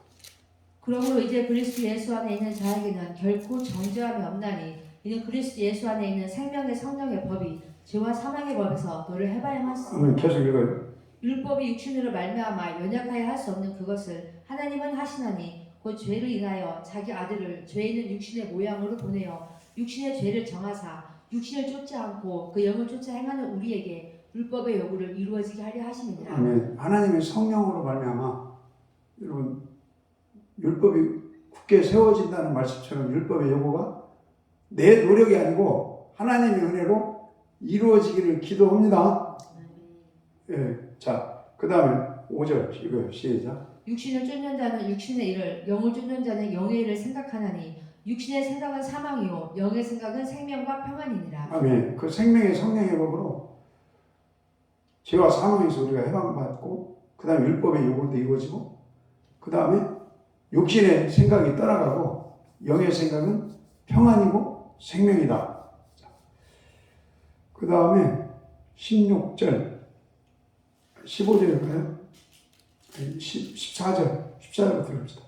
그러므로 이제 그리스도 예수 안에 있는 자에게는 결코 정죄함이 없나니 이는 그리스도 예수 안에 있는 생명의 성령의 법이 죄와 사망의 법에서 너를 해봐야만 쓰니라. 계속 읽어요. 율법이 육신으로 말미암아 연약하여 할 수 없는 그것을 하나님은 하시나니 곧 죄를 인하여 자기 아들을 죄 있는 육신의 모양으로 보내어 육신의 죄를 정하사 육신을 쫓지 않고 그 영을 쫓아 행하는 우리에게 율법의 요구를 이루어지게 하려 하심이니라. 아멘. 하나님의 성령으로 말미암아 여러분 율법이 굳게 세워진다는 말씀처럼 율법의 요구가 내 노력이 아니고 하나님의 은혜로 이루어지기를 기도합니다. 예. 자, 그 다음에 5절 이거요. 시작. 육신을 쫓는 자는 육신의 일을, 영을 쫓는 자는 영의 일을 생각하나니 육신의 생각은 사망이요 영의 생각은 생명과 평안이니라. 아멘. 그 생명의 성령의 법으로 죄와 사망에서 우리가 해방받고 그 다음에 율법의 요구도 이루어지고 그 다음에 육신의 생각이 떠나가고 영의 생각은 평안이고 생명이다. 그 다음에 16절 15절일까요? 14절부터 읽읍시다.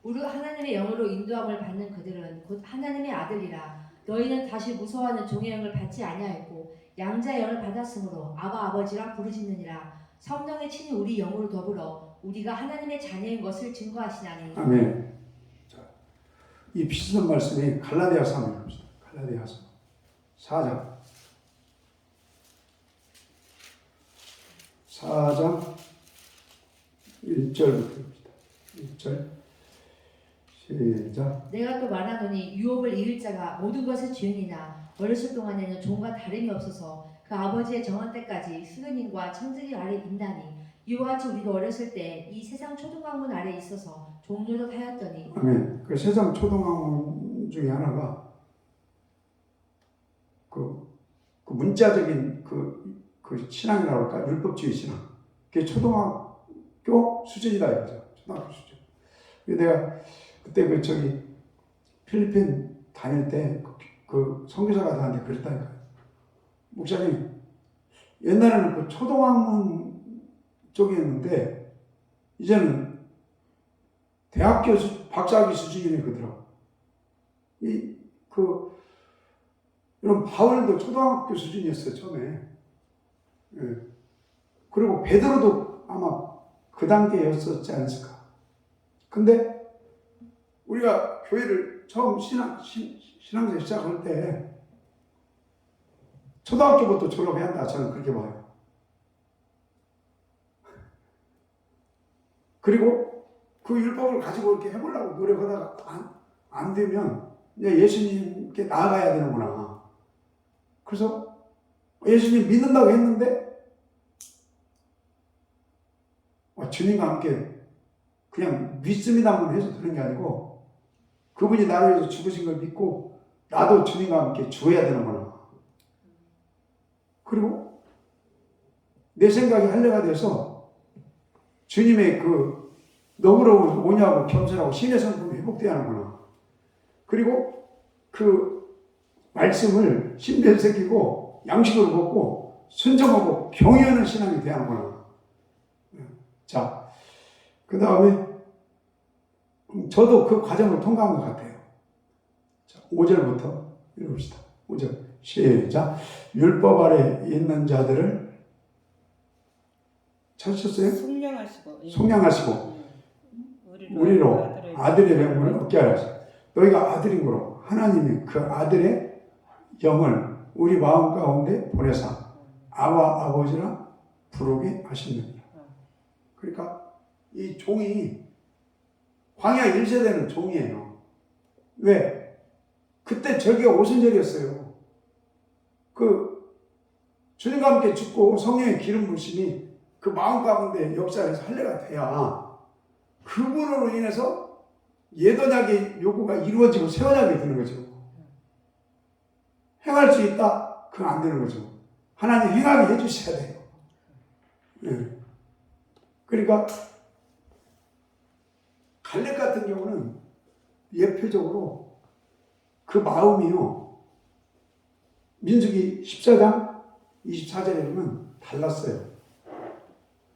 우리가 하나님의 영으로 인도함을 받는 그들은 곧 하나님의 아들이라. 너희는 다시 무서워하는 종의 영을 받지 아니하였고 양자의 영을 받았으므로 아바 아버지라 부르짖느니라. 성령의 친히 우리 영으로 더불어 우리가 하나님의 자녀인 것을 증거하시나니. 아멘. 자, 이 비슷한 말씀이 갈라디아서 한번 읽읍시다. 갈라디아서 4장 1절부터 읽읍시다. 1절 시작. 내가 또 말하노니 유업을 이을 자가 모든 것의 죄인이나 어렸을 동안에는 종과 다름이 없어서 그 아버지의 정한 때까지 스그님과 청지기 아래 있나니 이와 같이 우리도 어렸을 때 이 세상 초등학문 아래 있어서 종로로 하였더니 아멘. 그 세상 초등학문 중에 하나가 그 문자적인 그 신앙이라고 할까? 율법주의 신앙. 그게 초등학교 수준이다 이거죠. 초등학교 수준. 내가 그때 필리핀 다닐 때 그 선교사가 나한테 그랬다니까요. 목사님, 옛날에는 그 초등학문 쪽이었는데 이제는 대학교 박사학위 수준이네 그러더라고. 이런 바울도 초등학교 수준이었어요 처음에. 예. 그리고 베드로도 아마 그 단계였었지 않았을까. 근데 우리가 교회를 처음 신앙생 시작할 때 초등학교부터 졸업해야 한다. 저는 그렇게 봐요. 그리고 그 율법을 가지고 이렇게 해보려고 노력하다가 안 되면 이제 예수님께 나아가야 되는구나. 그래서 예수님 믿는다고 했는데 주님과 함께 그냥 믿습니다만 해서 되는 게 아니고 그분이 나를 위해서 죽으신 걸 믿고 나도 주님과 함께 죽어야 되는구나. 그리고 내 생각이 할례가 돼서 주님의 그 너그러운 온유하고 겸손하고 신의 성품이 회복돼야 하는구나. 그리고 그 말씀을 신변 새기고 양식으로 먹고 순종하고 경외하는 신앙이 돼야 하는구나. 자, 그 다음에 저도 그 과정을 통과한 것 같아요. 자, 5절부터 읽읍시다. 5절 시작. 율법 아래 있는 자들을 찾으셨어요? 속량하시고 우리로 아들의 명분을 얻게 하시고 너희가 아들이므로 하나님이 그 아들의 영을 우리 마음 가운데 보내사 아와 아버지라 부르게 하셨느니라. 그러니까 이 종이 광야 1세대는 종이에요. 왜? 그때 저기가 오순절이었어요. 그 주님과 함께 죽고 성령의 기름 부으심이 그 마음 가운데 역사에서 할례가 돼야 그분으로 인해서 옛언약의 요구가 이루어지고 새 언약이 되는 거죠. 행할 수 있다? 그건 안 되는 거죠. 하나님 행하게 해주셔야 돼요. 네. 그러니까 갈렙 같은 경우는 예표적으로 그 마음이요. 민수기 14장 24절에 보면 달랐어요.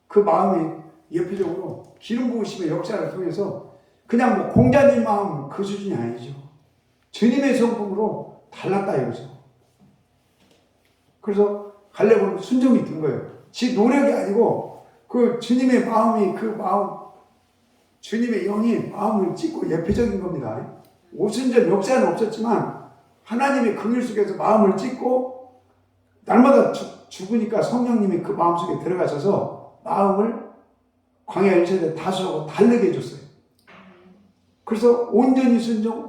그 마음이 예표적으로 기름 부으심의 역사를 통해서 그냥 뭐 공자님 마음 그 수준이 아니죠. 주님의 성품으로 달랐다 이거죠. 그래서 갈렙은 순종이 된 거예요. 지 노력이 아니고 그 주님의 마음이 그 마음 주님의 영이 마음을 찢고 예표적인 겁니다. 오순절 역사는 없었지만 하나님의 긍휼 속에서 마음을 찢고 날마다 죽으니까 성령님이 그 마음속에 들어가셔서 마음을 광야 1세대 다수하고 다르게 해줬어요. 그래서 온전히 순종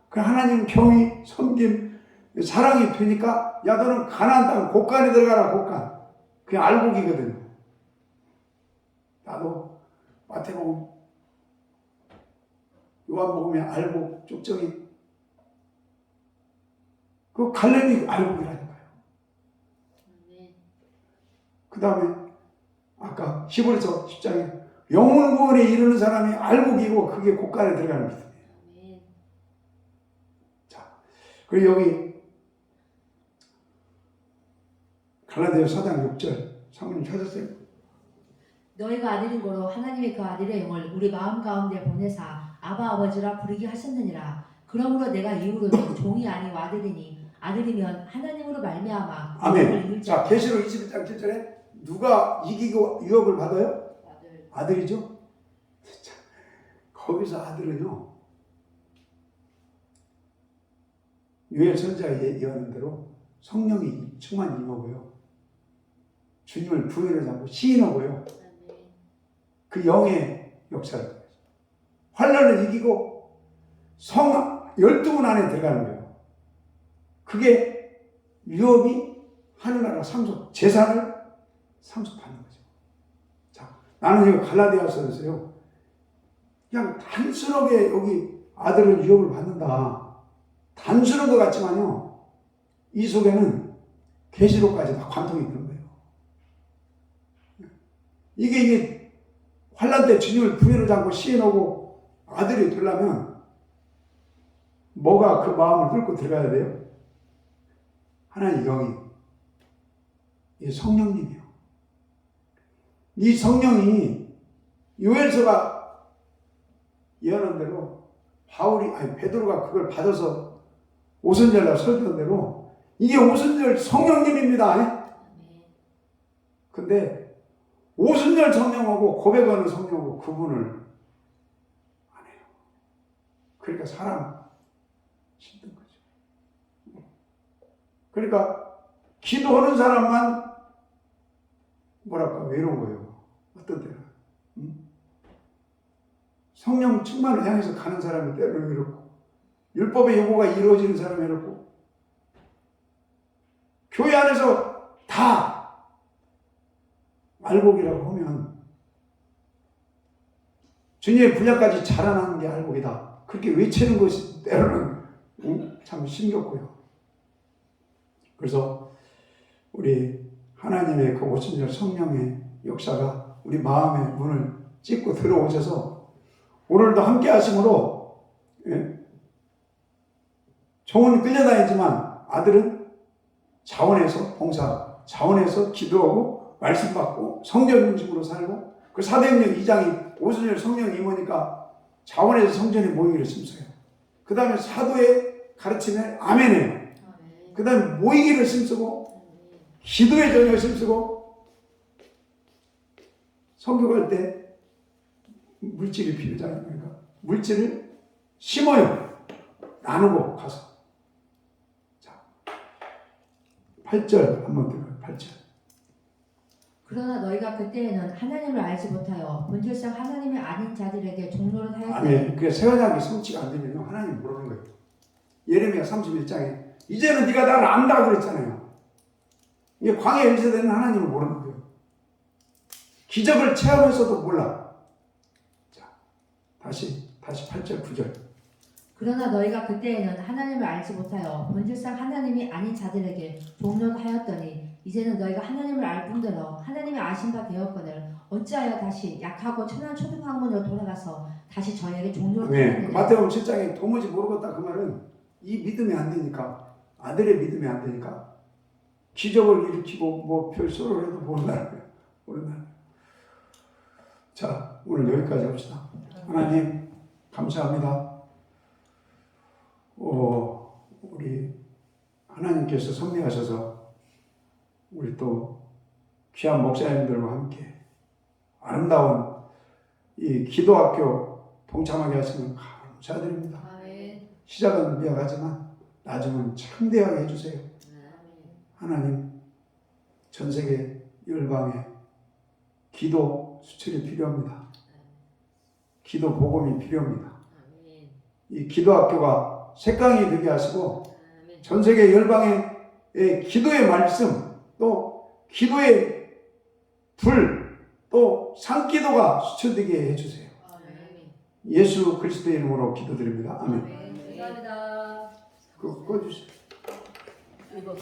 그 하나님 경의 섬김 사랑이 되니까 야 너는 가나안 땅 곡간에 들어가라. 곡간 그게 알곡이거든요. 나도 마태복음 요한복음에 알곡 쪽정이 그 갈렙이 알곡이라니까요. 그 다음에 아까 히브리서 10장에 영혼 구원에 이르는 사람이 알곡이고 그게 곡간에 들어가는 믿음이에요. 자, 그리고 여기 갈라디아서 4장 6절 사모님 찾았어요? 너희가 아들인 거로 하나님의 그 아들의 영을 우리 마음 가운데 보내사 아바 아버지라 부르게 하셨느니라. 그러므로 내가 이후로는 종이 아니고 아들이니 아들이면 하나님으로 말미암아. 아멘. 자, 계시록 21장 7절에 누가 이기고 유업을 받아요? 아들이죠. 자, 거기서 아들은요. 요엘 선지자가 예언한 대로 성령이 충만 임하고요. 주님을 부인을 잡고 시인하고요. 그 영의 역사를 통해서 환난을 이기고 성 12문 안에 들어가는 거예요. 그게 유업이 하늘나라 상속, 재산을 상속받는 거죠. 자, 나는 이거 갈라디아서에서요. 그냥 단순하게 여기 아들은 유업을 받는다. 단순한 것 같지만요. 이 속에는 계시록까지 다 관통이 되는 거예요. 이게 환란 때 주님을 부인을 잡고 시인하고 아들이 되려면 뭐가 그 마음을 뚫고 들어가야 돼요? 하나님 영이, 이 성령님이요. 이 성령이 요엘서가 예언한 대로 베드로가 그걸 받아서 오순절날 설교한 대로 이게 오순절 성령님입니다. 근데 오순절 성령하고 고백하는 성령하고 구분을 안 해요. 그러니까 사람 힘든 거죠. 그러니까 기도하는 사람만 뭐랄까 외로운 거예요. 어떤 때는. 성령 충만을 향해서 가는 사람이 때로는 외롭고 율법의 요구가 이루어지는 사람이 외롭고 교회 안에서 다 알곡이라고 하면 주님의 분량까지 자라나는 게 알곡이다. 그렇게 외치는 것이 때로는 참 힘겹고요. 그래서 우리 하나님의 그 오순절 성령의 역사가 우리 마음의 문을 찢고 들어오셔서 오늘도 함께 하심으로 종은 끌려다니지만 아들은 자원에서 봉사, 자원에서 기도하고 말씀 받고 성전 중심으로 살고 그 사도행전 2장이 오순절 성령 임하니까 자원에서 성전에 모이기를 심어요. 그 다음에 사도의 가르침에 아멘해요. 그 다음에 모이기를 심쓰고 기도의 전을 심쓰고 성교할 때 물질이 필요하지 않습니까? 물질을 심어요. 나누고 가서. 자, 8절 한번 들어요. 8절. 그러나 너희가 그때에는 하나님을 알지 못하여 본질상 하나님이 아닌 자들에게 종로를 하였으니 아멘. 그게 새 언약이 성취가 안 되면 하나님 모르는 거예요. 예레미야 31장에 이제는 네가 나를 안다 그랬잖아요. 이게 광야 1세대는 하나님을 모르는 거예요. 기적을 체험해서도 몰라. 자, 다시 8절 9절. 그러나 너희가 그때에는 하나님을 알지 못하여 본질상 하나님이 아닌 자들에게 종로를 하였더니 이제는 너희가 하나님을 알 뿐더러 하나님이 아신 바 되었거늘 어찌하여 다시 약하고 천한 초등학문으로 돌아가서 다시 저희에게 종로를 네, 하였느냐. 마태복음 7장에 도무지 모르겠다 그 말은 이 믿음이 안 되니까 아들의 믿음이 안 되니까 기적을 일으키고 뭐 별소를 해도 모른다는 거예요. 모른다는 거예요. 자, 오늘 여기까지 합시다. 하나님 감사합니다. 우리 하나님께서 섭리하셔서 우리 또 귀한 목사님들과 함께 아름다운 이 기도학교 동참하게 하시면 감사드립니다. 아멘. 시작은 미약하지만 나중은 창대하게 해주세요. 하나님 전 세계 열방에 기도 수출이 필요합니다. 기도 복음이 필요합니다. 이 기도학교가 색강이 되게 하시고 전 세계 열방의 기도의 말씀 또 기도의 불 또 상기도가 수출되게 해주세요. 예수 그리스도의 이름으로 기도드립니다. 아멘. 감사합니다. 그거 꺼주세요. 이거